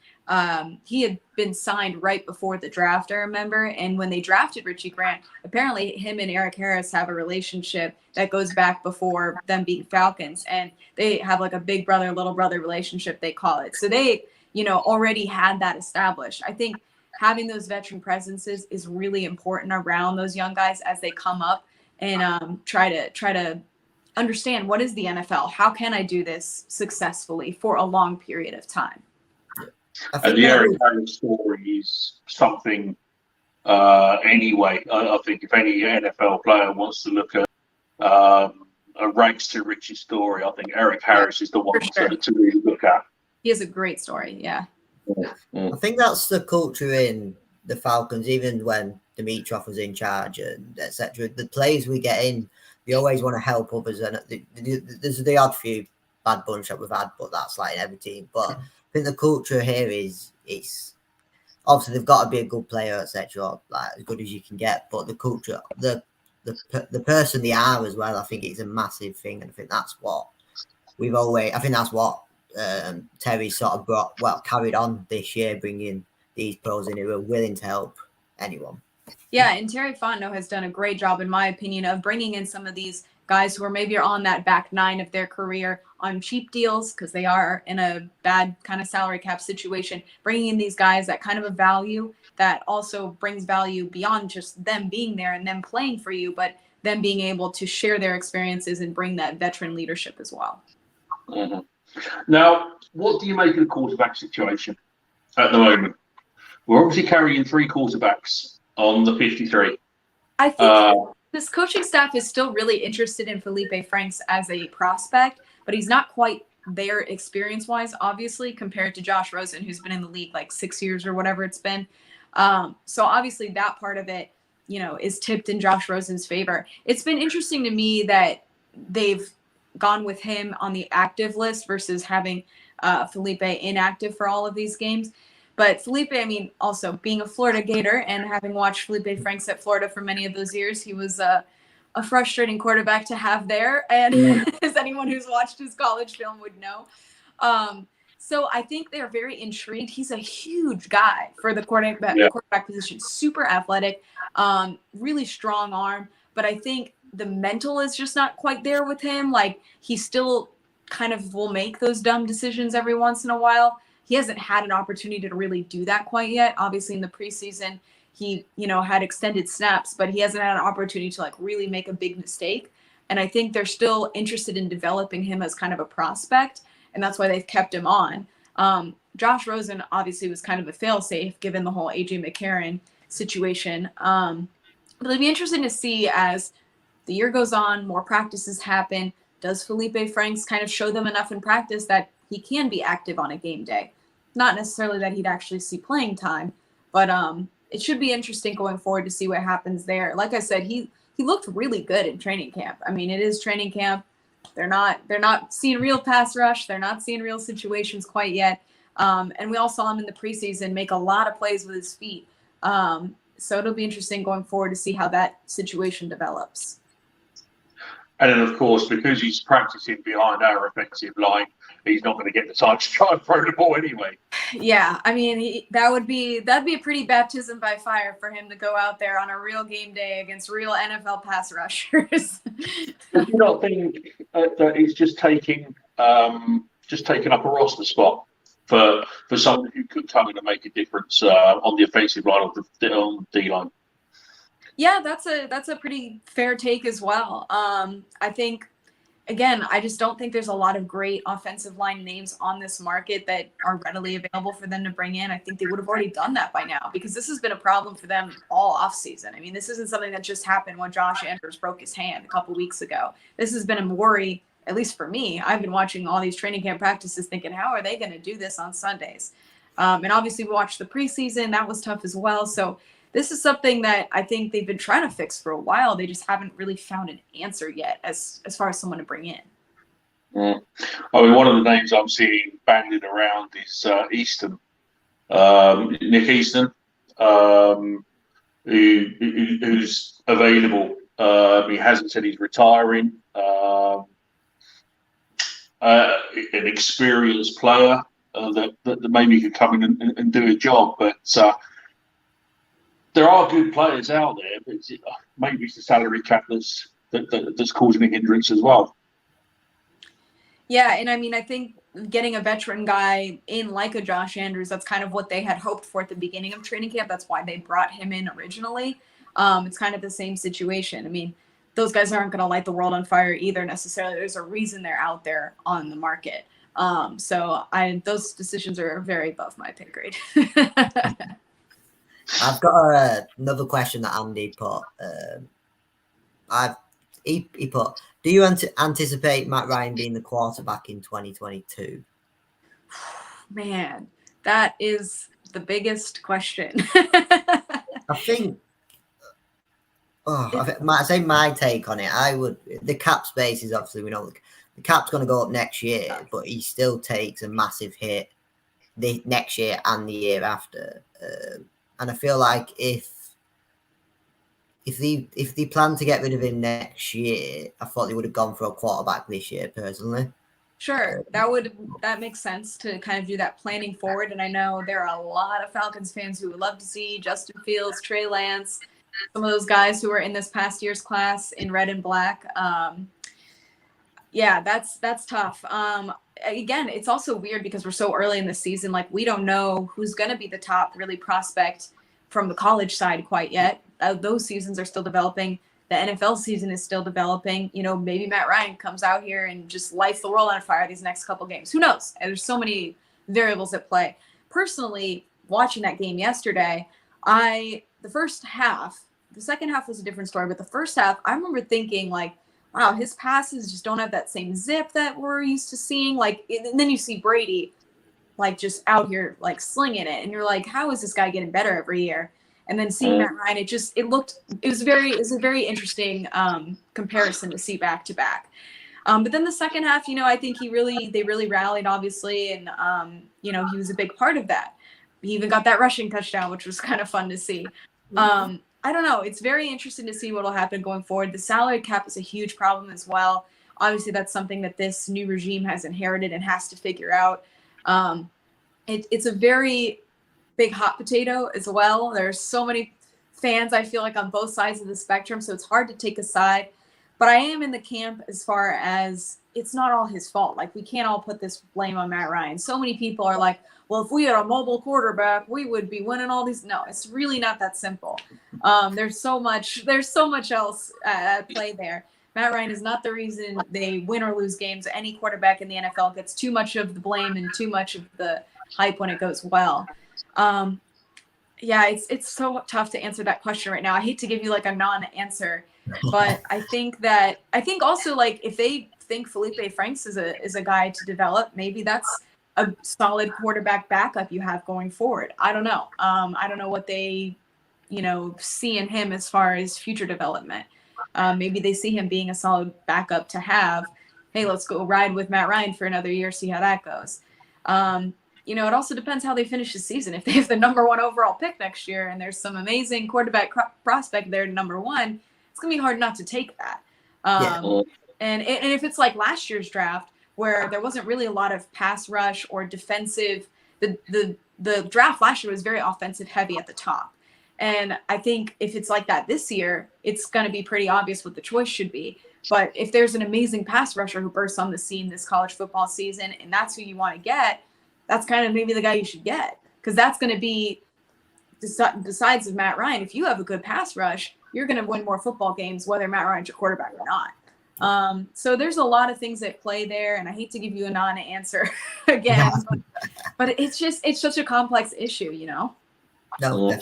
He had been signed right before the draft, I remember. And when they drafted Richie Grant, apparently him and Eric Harris have a relationship that goes back before them being Falcons. And they have like a big brother, little brother relationship, they call it. So they, already had that established. I think having those veteran presences is really important around those young guys as they come up and try to understand what is the NFL? How can I do this successfully for a long period of time? And the Eric Harris story is something anyway. I think if any NFL player wants to look at a race to riches story, I think Eric Harris is the one to really look at. He has a great story, yeah. I think that's the culture in the Falcons, even when Dimitroff was in charge and etc. The players we get in, they always want to help others, and there's the odd few bad bunch that we've had, but that's like in every team. But I think the culture here is obviously they've got to be a good player, etc. Like as good as you can get, but the culture, the person they are as well, I think it's a massive thing, and I think that's what Terry sort of carried on this year, bringing these pros in who are willing to help anyone. Yeah, and Terry Fontenot has done a great job, in my opinion, of bringing in some of these guys who are maybe on that back nine of their career on cheap deals because they are in a bad kind of salary cap situation, bringing in these guys that kind of a value that also brings value beyond just them being there and them playing for you, but them being able to share their experiences and bring that veteran leadership as well. Mm-hmm. Now, what do you make of the quarterback situation at the moment? We're obviously carrying 3 quarterbacks on the 53. I think this coaching staff is still really interested in Felipe Franks as a prospect, but he's not quite there experience-wise, obviously, compared to Josh Rosen, who's been in the league like 6 years or whatever it's been. So obviously that part of it, is tipped in Josh Rosen's favor. It's been interesting to me that they've gone with him on the active list versus having Felipe inactive for all of these games. But Felipe, also being a Florida Gator and having watched Felipe Franks at Florida for many of those years, he was a frustrating quarterback to have there. And as anyone who's watched his college film would know. So I think they're very intrigued. He's a huge guy for the quarterback position, super athletic, really strong arm. But I think the mental is just not quite there with him. Like he still kind of will make those dumb decisions every once in a while. He hasn't had an opportunity to really do that quite yet. Obviously in the preseason, he, had extended snaps, but he hasn't had an opportunity to really make a big mistake. And I think they're still interested in developing him as kind of a prospect. And that's why they've kept him on. Josh Rosen obviously was kind of a fail-safe given the whole A.J. McCarron situation. But it'll be interesting to see as the year goes on, more practices happen. Does Felipe Franks kind of show them enough in practice that he can be active on a game day? Not necessarily that he'd actually see playing time, but it should be interesting going forward to see what happens there. Like I said, he looked really good in training camp. It is training camp. They're not seeing real pass rush. They're not seeing real situations quite yet. And we all saw him in the preseason make a lot of plays with his feet. So it'll be interesting going forward to see how that situation develops. And then, of course, because he's practicing behind our offensive line, he's not going to get the time to try and throw the ball anyway. Yeah, that'd be a pretty baptism by fire for him to go out there on a real game day against real NFL pass rushers. Do you not think that he's just taking up a roster spot for someone who could come in and make a difference on the offensive line or on the D line? Yeah, that's a pretty fair take as well. I think, again, I just don't think there's a lot of great offensive line names on this market that are readily available for them to bring in. I think they would have already done that by now because this has been a problem for them all offseason. This isn't something that just happened when Josh Andrews broke his hand a couple weeks ago. This has been a worry, at least for me. I've been watching all these training camp practices thinking, how are they going to do this on Sundays? And obviously we watched the preseason. That was tough as well. So this is something that I think they've been trying to fix for a while. They just haven't really found an answer yet as far as someone to bring in. One of the names I'm seeing banded around is Easton, Nick Easton, who's available. He hasn't said he's retiring. An experienced player. that maybe could come in and do a job. But there are good players out there, but maybe it's the salary cap that's causing a hindrance as well. Yeah, and I mean, I think getting a veteran guy in like a Josh Andrews, that's kind of what they had hoped for at the beginning of training camp. That's why they brought him in originally. It's kind of the same situation. I mean, those guys aren't going to light the world on fire either necessarily. There's a reason they're out there on the market. So those decisions are very above my pay grade. I've got another question that Andy put. He put, do you anticipate Matt Ryan being the quarterback in 2022? Man, that is the biggest question. I think, I say my take on it, the cap space is obviously, we know the cap's going to go up next year, but he still takes a massive hit the next year and the year after. And I feel like if they plan to get rid of him next year, I thought they would have gone for a quarterback this year, personally. Sure, that makes sense to kind of do that planning forward. And I know there are a lot of Falcons fans who would love to see Justin Fields, Trey Lance, some of those guys who were in this past year's class in red and black. Yeah, that's tough. Again, it's also weird because we're so early in the season. Like, we don't know who's going to be the top really prospect from the college side quite yet. Those seasons are still developing. The NFL season is still developing. You know, maybe Matt Ryan comes out here and just lights the world on fire these next couple games. Who knows? And there's so many variables at play. Personally, watching that game yesterday, the first half, the second half was a different story, but the first half, I remember thinking, like, wow, his passes just don't have that same zip that we're used to seeing. Like, and then you see Brady, like, just out here, like, slinging it. And you're like, how is this guy getting better every year? And then seeing Matt Ryan, it was a very interesting comparison to see back to back. But then the second half, you know, I think they really rallied, obviously. And, you know, he was a big part of that. He even got that rushing touchdown, which was kind of fun to see. I don't know. It's very interesting to see what will happen going forward. The salary cap is a huge problem as well. Obviously, that's something that this new regime has inherited and has to figure out. It's a very big hot potato as well. There's so many fans, I feel like, on both sides of the spectrum, so it's hard to take a side. But I am in the camp as far as it's not all his fault. Like, we can't all put this blame on Matt Ryan. So many people are like, well, if we had a mobile quarterback, we would be winning all these. No, it's really not that simple. There's so much else at play there. Matt Ryan is not the reason they win or lose games. Any quarterback in the NFL gets too much of the blame and too much of the hype when it goes well. Yeah, it's so tough to answer that question right now. I hate to give you like a non-answer, but I think also, like, if they think Felipe Franks is a guy to develop, maybe that's a solid quarterback backup you have going forward. I don't know. I don't know what they, you know, see in him as far as future development. Maybe they see him being a solid backup to have. Hey, let's go ride with Matt Ryan for another year, see how that goes. You know, it also depends how they finish the season. If they have the #1 overall pick next year and there's some amazing quarterback prospect there to #1, it's going to be hard not to take that. And if it's like last year's draft, where there wasn't really a lot of pass rush or defensive, the draft last year was very offensive heavy at the top. And I think if it's like that this year, it's going to be pretty obvious what the choice should be. But if there's an amazing pass rusher who bursts on the scene this college football season, and that's who you want to get, that's kind of maybe the guy you should get. Because that's going to be, besides of Matt Ryan, if you have a good pass rush, you're going to win more football games, whether Matt Ryan's your quarterback or not. So there's a lot of things at play there, and I hate to give you a non-answer again, but it's such a complex issue, you know? No,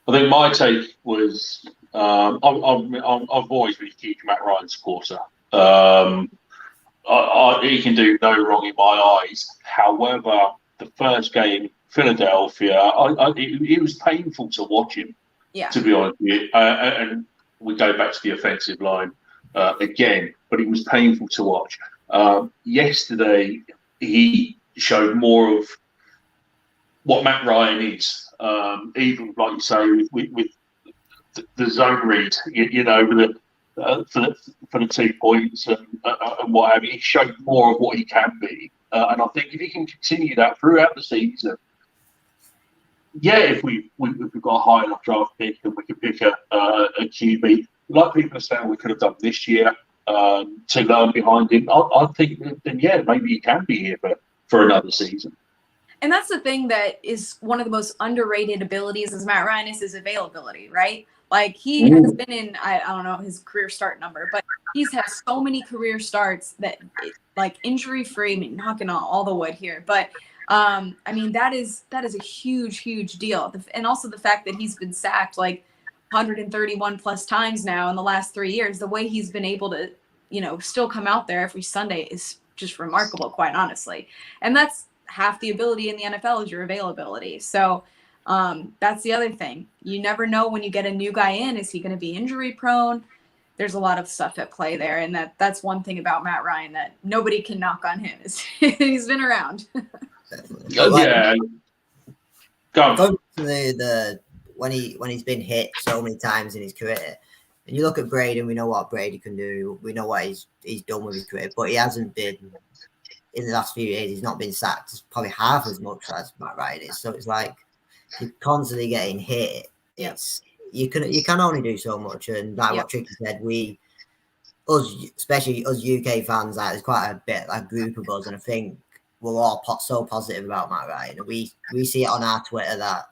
I think my take was I've always been a huge Matt Ryan supporter. He can do no wrong in my eyes. However, the first game, Philadelphia, it was painful to watch him. Yeah. To be honest with you, and we go back to the offensive line again, but it was painful to watch. Yesterday, he showed more of what Matt Ryan is, even like you say with the zone read, you know, with for the 2 points and what have you. He showed more of what he can be, And I think if he can continue that throughout the season, if we've got a high enough draft pick and we can pick a QB, like people are saying we could have done this year, to learn behind him, I think then maybe he can be here for another season. And that's the thing that is one of the most underrated abilities as Matt Ryan is his availability, right? Like he has been in, I don't know his career start number, but he's had so many career starts that like injury free. I mean, knocking on all the wood here, but I mean that is a huge deal. And also the fact that he's been sacked like 131 plus times now in the last 3 years. The way he's been able to, still come out there every Sunday is just remarkable, quite honestly. And that's half the ability in the NFL is your availability. So that's the other thing. You never know when you get a new guy in, is he going to be injury prone? There's a lot of stuff at play there. And that's one thing about Matt Ryan that nobody can knock on him is he's been around. Yeah. Go to the when he's been hit so many times in his career. And you look at Brady, and we know what Brady can do. We know what he's done with his career, but he hasn't been in the last few years. He's not been sacked probably half as much as Matt Ryan is. So it's like you're constantly getting hit. It's you can only do so much. And like what Tricky said, especially us UK fans, like there's quite a bit like group of us, and I think we're all so positive about Matt Ryan. And we see it on our Twitter that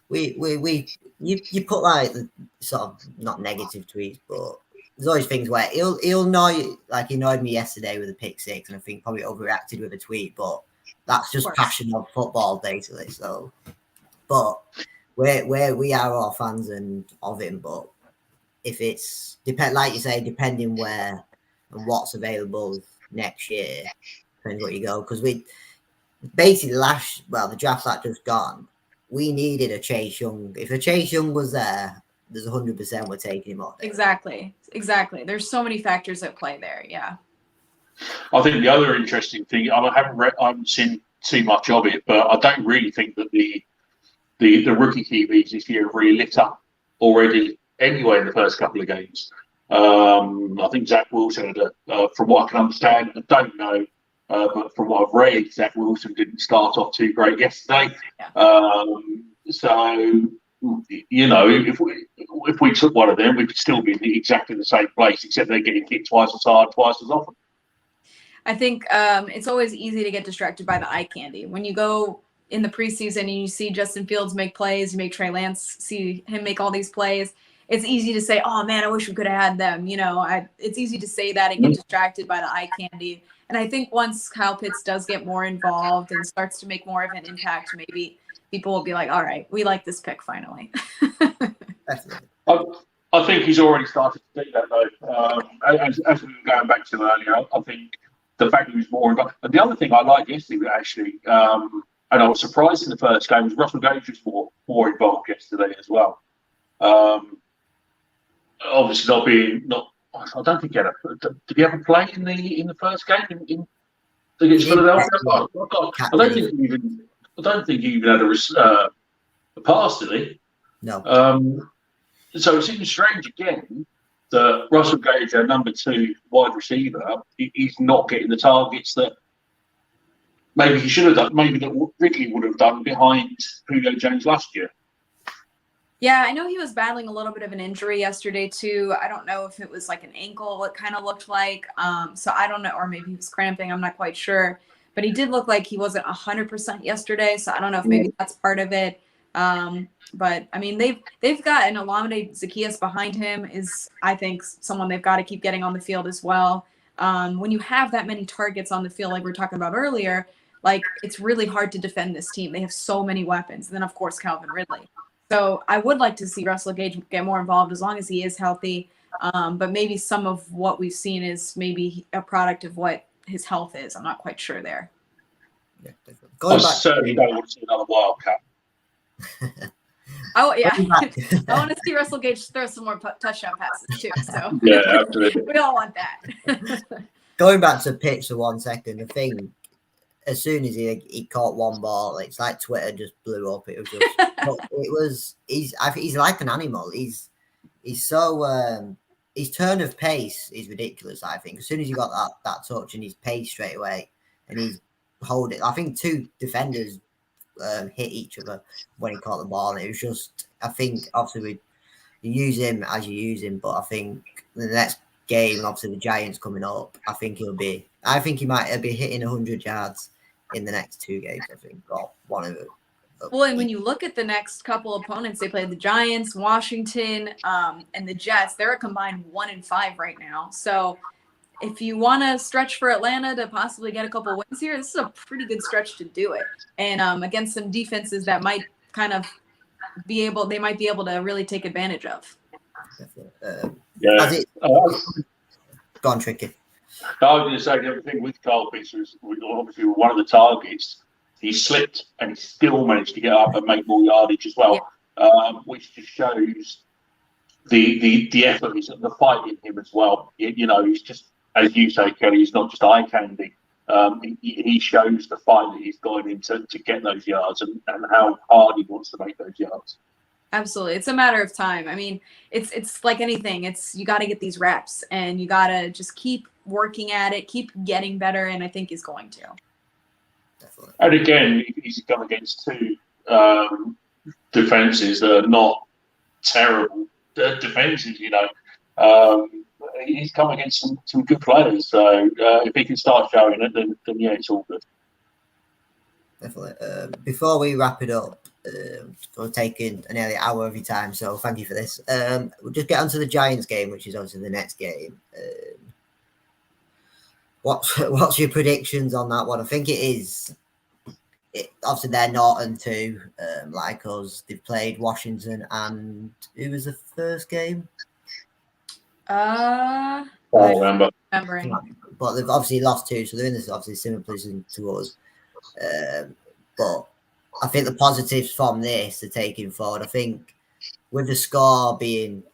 you put like the sort of not negative tweets, but there's always things where he'll annoy you, like he annoyed me yesterday with a pick six, and I think probably overreacted with a tweet, but that's just passion of football basically. So, but we are all fans of him, but if it's like you say, depending where and what's available next year, depends what you go, because we basically the draft that just gone. We needed a Chase Young. If a Chase Young was there, there's 100% we're taking him off. Exactly. There's so many factors at play there. Yeah. I think the other interesting thing, I haven't seen too much of it, but I don't really think that the rookie QBs this year have really lit up already anyway in the first couple of games. I think Zach Wilson, from what I can understand, I don't know, but from what I've read, Zach Wilson didn't start off too great yesterday. Yeah. So, if we took one of them, we could still be in exactly the same place, except they're getting hit twice as hard, twice as often. I think it's always easy to get distracted by the eye candy. When you go in the preseason and you see Justin Fields make plays, you make Trey Lance see him make all these plays, it's easy to say, oh man, I wish we could have had them. It's easy to say that and get distracted by the eye candy. And I think once Kyle Pitts does get more involved and starts to make more of an impact, maybe people will be like, all right, we like this pick finally. I think he's already started to do that, though. As we were going back to earlier, I think the fact he was more involved. And the other thing I liked yesterday, actually, and I was surprised in the first game, was Russell Gage was more involved yesterday as well. Obviously, I don't think he had did he ever play in the first game against Philadelphia? I don't think he even had a pass, did he? No. So it seems strange again that Russell Gage, our number 2 wide receiver, he's not getting the targets that maybe he should have done. Maybe that Ridley would have done behind Julio Jones last year. Yeah, I know he was battling a little bit of an injury yesterday too. I don't know if it was like an ankle, it kind of looked like. So I don't know, or maybe he was cramping. I'm not quite sure. But he did look like he wasn't 100% yesterday. So I don't know if maybe that's part of it. But I mean, they've got an Olamide Zaccheaus behind him is, I think, someone they've got to keep getting on the field as well. When you have that many targets on the field, like we were talking about earlier, like it's really hard to defend this team. They have so many weapons. And then of course, Calvin Ridley. So I would like to see Russell Gage get more involved as long as he is healthy. But maybe some of what we've seen is maybe a product of what his health is. I'm not quite sure there. Yeah, I certainly don't want to see another Wildcat. Oh yeah, I want to see Russell Gage throw some more touchdown passes too. So yeah, absolutely. We all want that. Going back to pitch for 1 second, the thing, as soon as he caught one ball, it's like Twitter just blew up. It was just, he's like an animal. He's so his turn of pace is ridiculous. I think as soon as he got that touch and his pace straight away, and hold it. I think two defenders hit each other when he caught the ball, and it was just, I think, obviously you use him as you use him, but I think the next game, obviously the Giants coming up, I think he might be hitting 100 yards in the next two games, I think, or one of them. Well, and when you look at the next couple opponents, they played the Giants, Washington, and the Jets. They're a combined 1-5 right now. So if you want to stretch for Atlanta to possibly get a couple wins here, this is a pretty good stretch to do it. And against some defenses that might kind of they might be able to really take advantage of. Gone tricky. I was going to say the other thing with Carl Pitts was obviously one of the targets. He slipped and he still managed to get up and make more yardage as well, which just shows the effort, the fight in him as well. He's just, as you say, Kelly, he's not just eye candy. He shows the fight that he's going into to get those yards and how hard he wants to make those yards. Absolutely. It's a matter of time. I mean, it's like anything. You got to get these reps and you got to just keep working at it, keep getting better, and I think he's going to. Definitely. And again, he's come against two defenses that are not terrible defenses, He's come against some good players. So if he can start showing it, then yeah, it's all good. Definitely. Before we wrap it up, we're taking nearly an hour of your time, so thank you for this. We'll just get onto the Giants game, which is obviously the next game. What's your predictions on that one? I think it is. Obviously, they're 0-2, like us. They've played Washington, and who was the first game? I don't remember. But they've obviously lost two, so they're in this obviously similar position to us. But I think the positives from this are taking forward. I think with the score being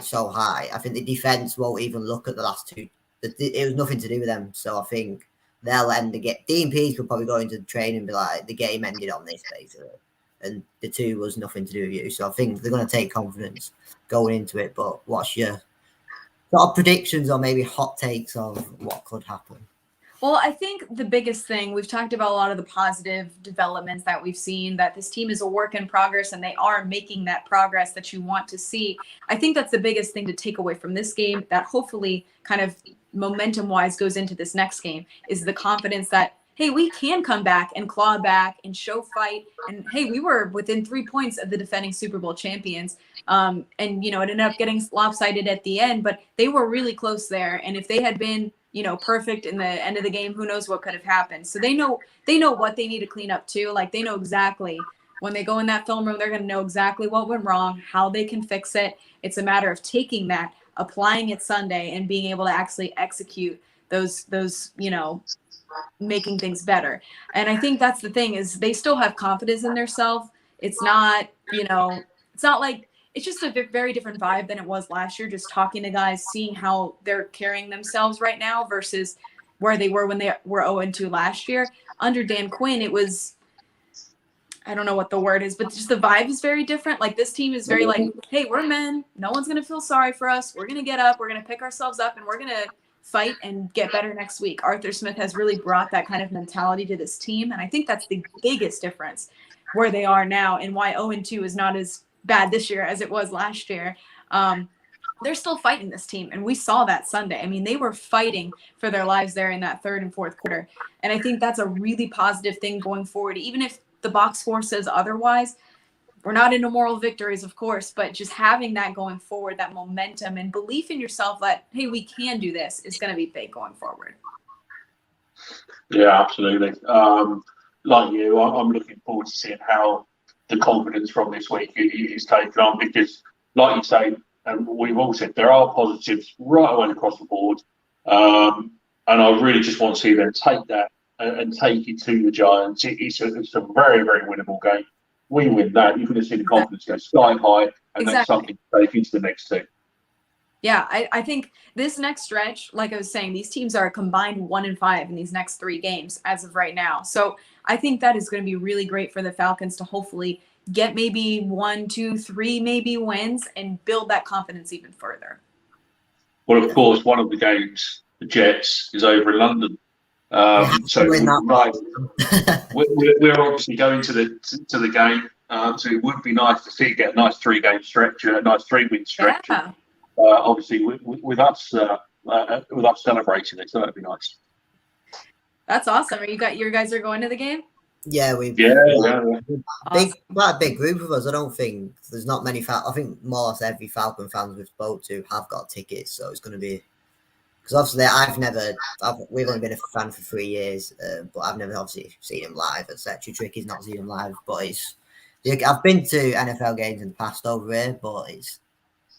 so high, I think the defense won't even look at the last two. It was nothing to do with them. So I think they'll end the game. DMPs could probably go into the training and be like, the game ended on this, basically. And the two was nothing to do with you. So I think they're going to take confidence going into it. But what's your sort of predictions or maybe hot takes of what could happen? Well, I think the biggest thing, we've talked about a lot of the positive developments that we've seen, that this team is a work in progress and they are making that progress that you want to see. I think that's the biggest thing to take away from this game that hopefully kind of momentum-wise goes into this next game is the confidence that, hey, we can come back and claw back and show fight. And, hey, we were within 3 points of the defending Super Bowl champions. And, it ended up getting lopsided at the end, but they were really close there. And if they had been perfect in the end of the game, who knows what could have happened. So they know what they need to clean up too. Like they know exactly when they go in that film room, they're going to know exactly what went wrong, how they can fix it. It's a matter of taking that, applying it Sunday and being able to actually execute those, making things better. And I think that's the thing is they still have confidence in themselves. It's not, it's not like, it's just a very different vibe than it was last year, just talking to guys, seeing how they're carrying themselves right now versus where they were when they were 0-2 last year. Under Dan Quinn, it was, I don't know what the word is, but just the vibe is very different. Like this team is very like, hey, we're men. No one's going to feel sorry for us. We're going to get up. We're going to pick ourselves up and we're going to fight and get better next week. Arthur Smith has really brought that kind of mentality to this team. And I think that's the biggest difference where they are now and why 0-2 is not as bad this year as it was last year. They're still fighting this team. And we saw that Sunday. I mean, they were fighting for their lives there in that third and fourth quarter. And I think that's a really positive thing going forward. Even if the box score says otherwise, we're not into moral victories, of course, but just having that going forward, that momentum and belief in yourself that, hey, we can do this is going to be big going forward. Yeah, absolutely. Like you, I'm looking forward to seeing how the confidence from this week is taken on because, like you say, and we've all said, there are positives right away across the board. And I really just want to see them take that and take it to the Giants. It's a very, very winnable game. We win that, you're going to see the confidence go sky high, and that's something to take into the next two. Yeah, I think this next stretch, like I was saying, these teams are a combined 1-5 in these next 3 games as of right now. So I think that is going to be really great for the Falcons to hopefully get maybe 1, 2, 3 maybe wins and build that confidence even further. Well, of course, one of the games, the Jets, is over in London. So we're obviously going to the game. So it would be nice to see get a nice 3-game stretch, a nice 3-win stretch. Yeah. Obviously, with us celebrating it, so that'd be nice. That's awesome. Your guys are going to the game? Yeah, Awesome. quite a big group of us. I don't think there's not many. I think more or less every Falcon fans we've spoke to have got tickets, so it's going to be. Because obviously, we've only been a fan for 3 years, but I've never obviously seen him live. Etc. Tricky's not seen him live, but I've been to NFL games in the past over here, but it's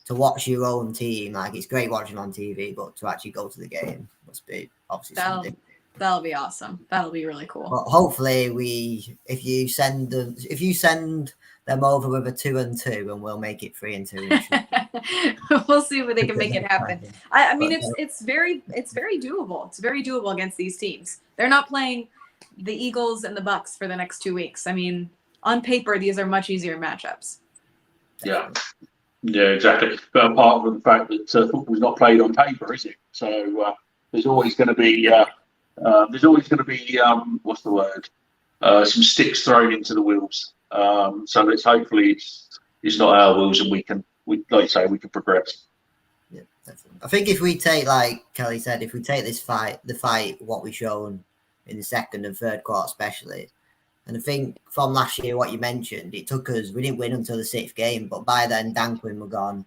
to watch your own team. Like, it's great watching on TV, but to actually go to the game must be obviously something. That'll be awesome. That'll be really cool. But hopefully, if you send them over with a 2-2, and we'll make it 3-2. We'll see if they can make it happen. I mean, it's very doable. It's very doable against these teams. They're not playing the Eagles and the Bucs for the next 2 weeks. I mean, on paper, these are much easier matchups. Yeah, exactly. But apart from the fact that football's not played on paper, is it? So there's always going to be what's the word? Some sticks thrown into the wheels. So let's hopefully it's not our wheels, and we can progress. Yeah, definitely. I think if we take, like Kelly said, if we take the fight, what we've shown in the second and third quarter, especially, and I think from last year, what you mentioned, it took us. We didn't win until the 6th game, but by then Dan Quinn were gone,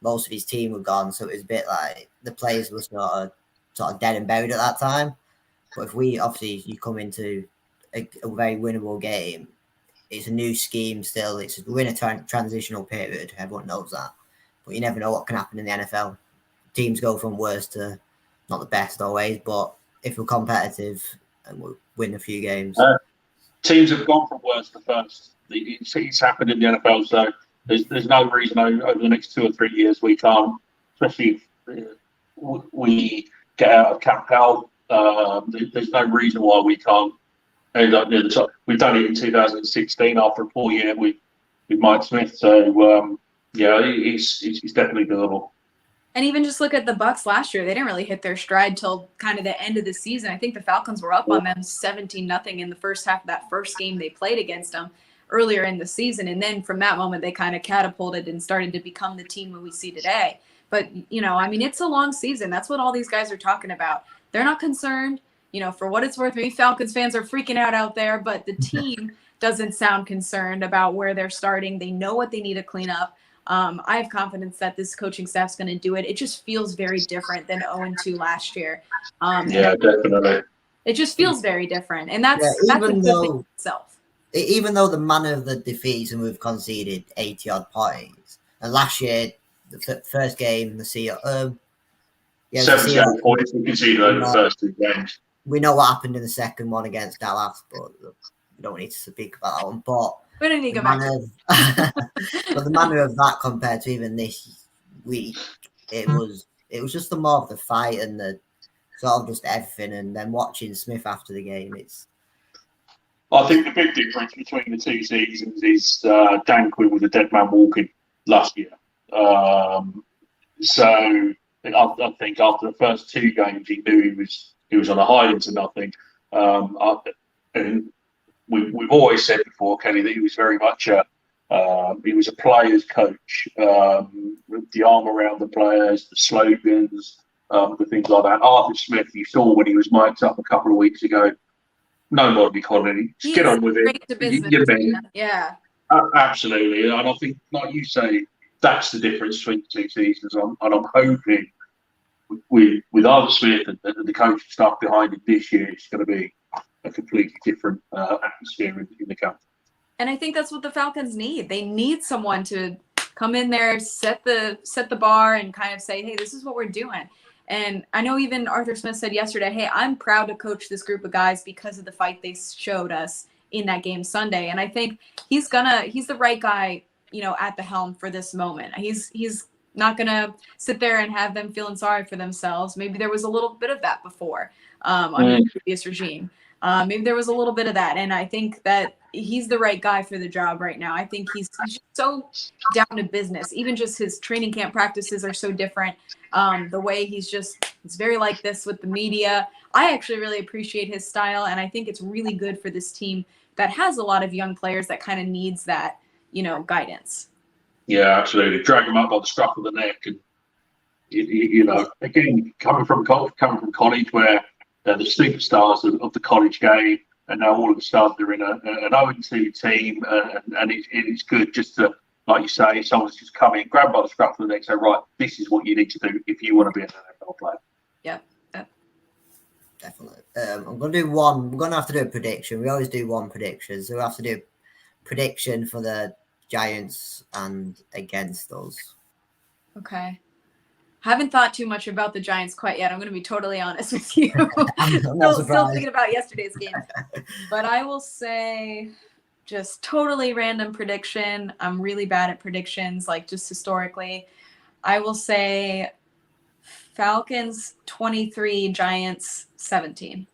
most of his team were gone, so it was a bit like the players were sort of dead and buried at that time. But if you come into a very winnable game, it's a new scheme still. We're in a transitional period. Everyone knows that. But you never know what can happen in the NFL. Teams go from worst to not the best always, but if we're competitive and we'll win a few games. Teams have gone from worst to first. It's happened in the NFL, so there's no reason over the next 2 or 3 years we can't, especially if we get out of cap hell. There's no reason why we can't end up near the top. We've done it in 2016 after a poor year with Mike Smith. So it's definitely doable. And even just look at the Bucs last year; they didn't really hit their stride till kind of the end of the season. I think the Falcons were up on them 17-0 in the first half of that first game they played against them earlier in the season, and then from that moment they kind of catapulted and started to become the team that we see today. But I mean, it's a long season. That's what all these guys are talking about. They're not concerned. For what it's worth, maybe Falcons fans are freaking out there, but the team doesn't sound concerned about where they're starting. They know what they need to clean up. I have confidence that this coaching staff's going to do it. It just feels very different than 0-2 last year. Definitely. It just feels very different, and that's a good thing itself. Even though the manner of the defeats, and we've conceded 80-odd points, and last year the first game, the Seahawks. 77 points we conceded over the first 2 games. We know what happened in the second one against Dallas, but we don't need to speak about that one. But we don't need to go back. But the manner of that compared to even this week, it was just the more of the fight and the sort of just everything. And then watching Smith after the game, I think the big difference between the 2 seasons is Dan Quinn was a dead man walking last year. So I think after the first 2 games, he knew he was on a hide into nothing. And we've always said before, Kelly, that he was very much a player's coach. The arm around the players, the slogans, the things like that. Arthur Smith, you saw when he was mic'd up a couple of weeks ago. No modern economy. Just get on with it. Yeah. Absolutely. And I think, like you say, that's the difference between the 2 seasons. And I'm hoping with Arthur Smith and the coaching staff behind it this year, it's going to be a completely different atmosphere in the camp. And I think that's what the Falcons need. They need someone to come in there, set the bar, and kind of say, hey, this is what we're doing. And I know even Arthur Smith said yesterday, hey, I'm proud to coach this group of guys because of the fight they showed us in that game Sunday. And I think he's the right guy, at the helm for this moment. He's not going to sit there and have them feeling sorry for themselves. Maybe there was a little bit of that before under the previous regime. Maybe there was a little bit of that. And I think that he's the right guy for the job right now. I think he's just so down to business. Even just his training camp practices are so different. The way he's very like this with the media. I actually really appreciate his style, and I think it's really good for this team that has a lot of young players that kind of needs that, guidance. Yeah, absolutely. Drag them up by the scruff of the neck, and again, coming from college, where they're the superstars of the college game, and now all of a sudden they're in an 0-2 team, and it's good just to, like you say, someone's just come in, grab by the scruff of the neck, say, right, this is what you need to do if you want to be an NFL player. Yep. Definitely. I'm going to do one. We're going to have to do a prediction. We always do one prediction, so we have to do a prediction for the Giants and against us. Okay. Haven't thought too much about the Giants quite yet. I'm going to be totally honest with you. I'm still thinking about yesterday's game. But I will say, just totally random prediction. I'm really bad at predictions, like just historically. I will say Falcons 23, Giants 17.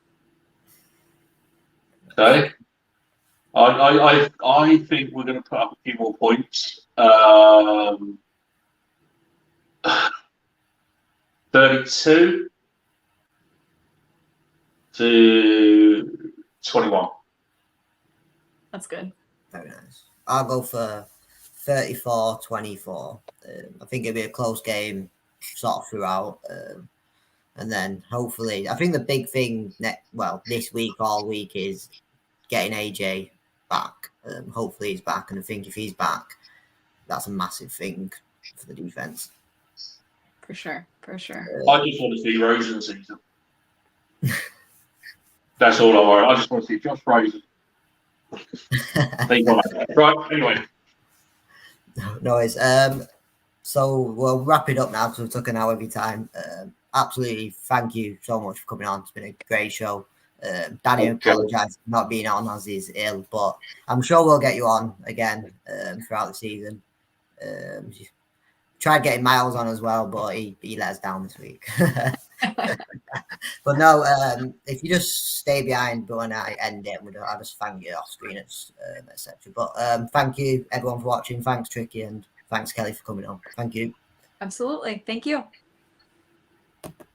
Okay. I think we're going to put up a few more points. 32 to 21. That's good. Very nice. I'll go for 34-24. I think it'll be a close game sort of throughout. And then hopefully, I think the big thing this week, all week, is getting AJ back. Hopefully he's back. And I think if he's back, that's a massive thing for the defense. For sure. I just want to see Rosen season. That's all I worry. I just want to see Josh Rosen. Right, anyway. No worries. So we'll wrap it up now because we've took an hour every time. Absolutely, thank you so much for coming on. It's been a great show. Danny apologised for not being on as he's ill, but I'm sure we'll get you on again throughout the season. Tried getting Miles on as well, but he let us down this week. But no, if you just stay behind when I end it, I'll just thank you off screen, etc. But thank you everyone for watching. Thanks Tricky, and thanks Kelly for coming on. Thank you. Absolutely. Thank you.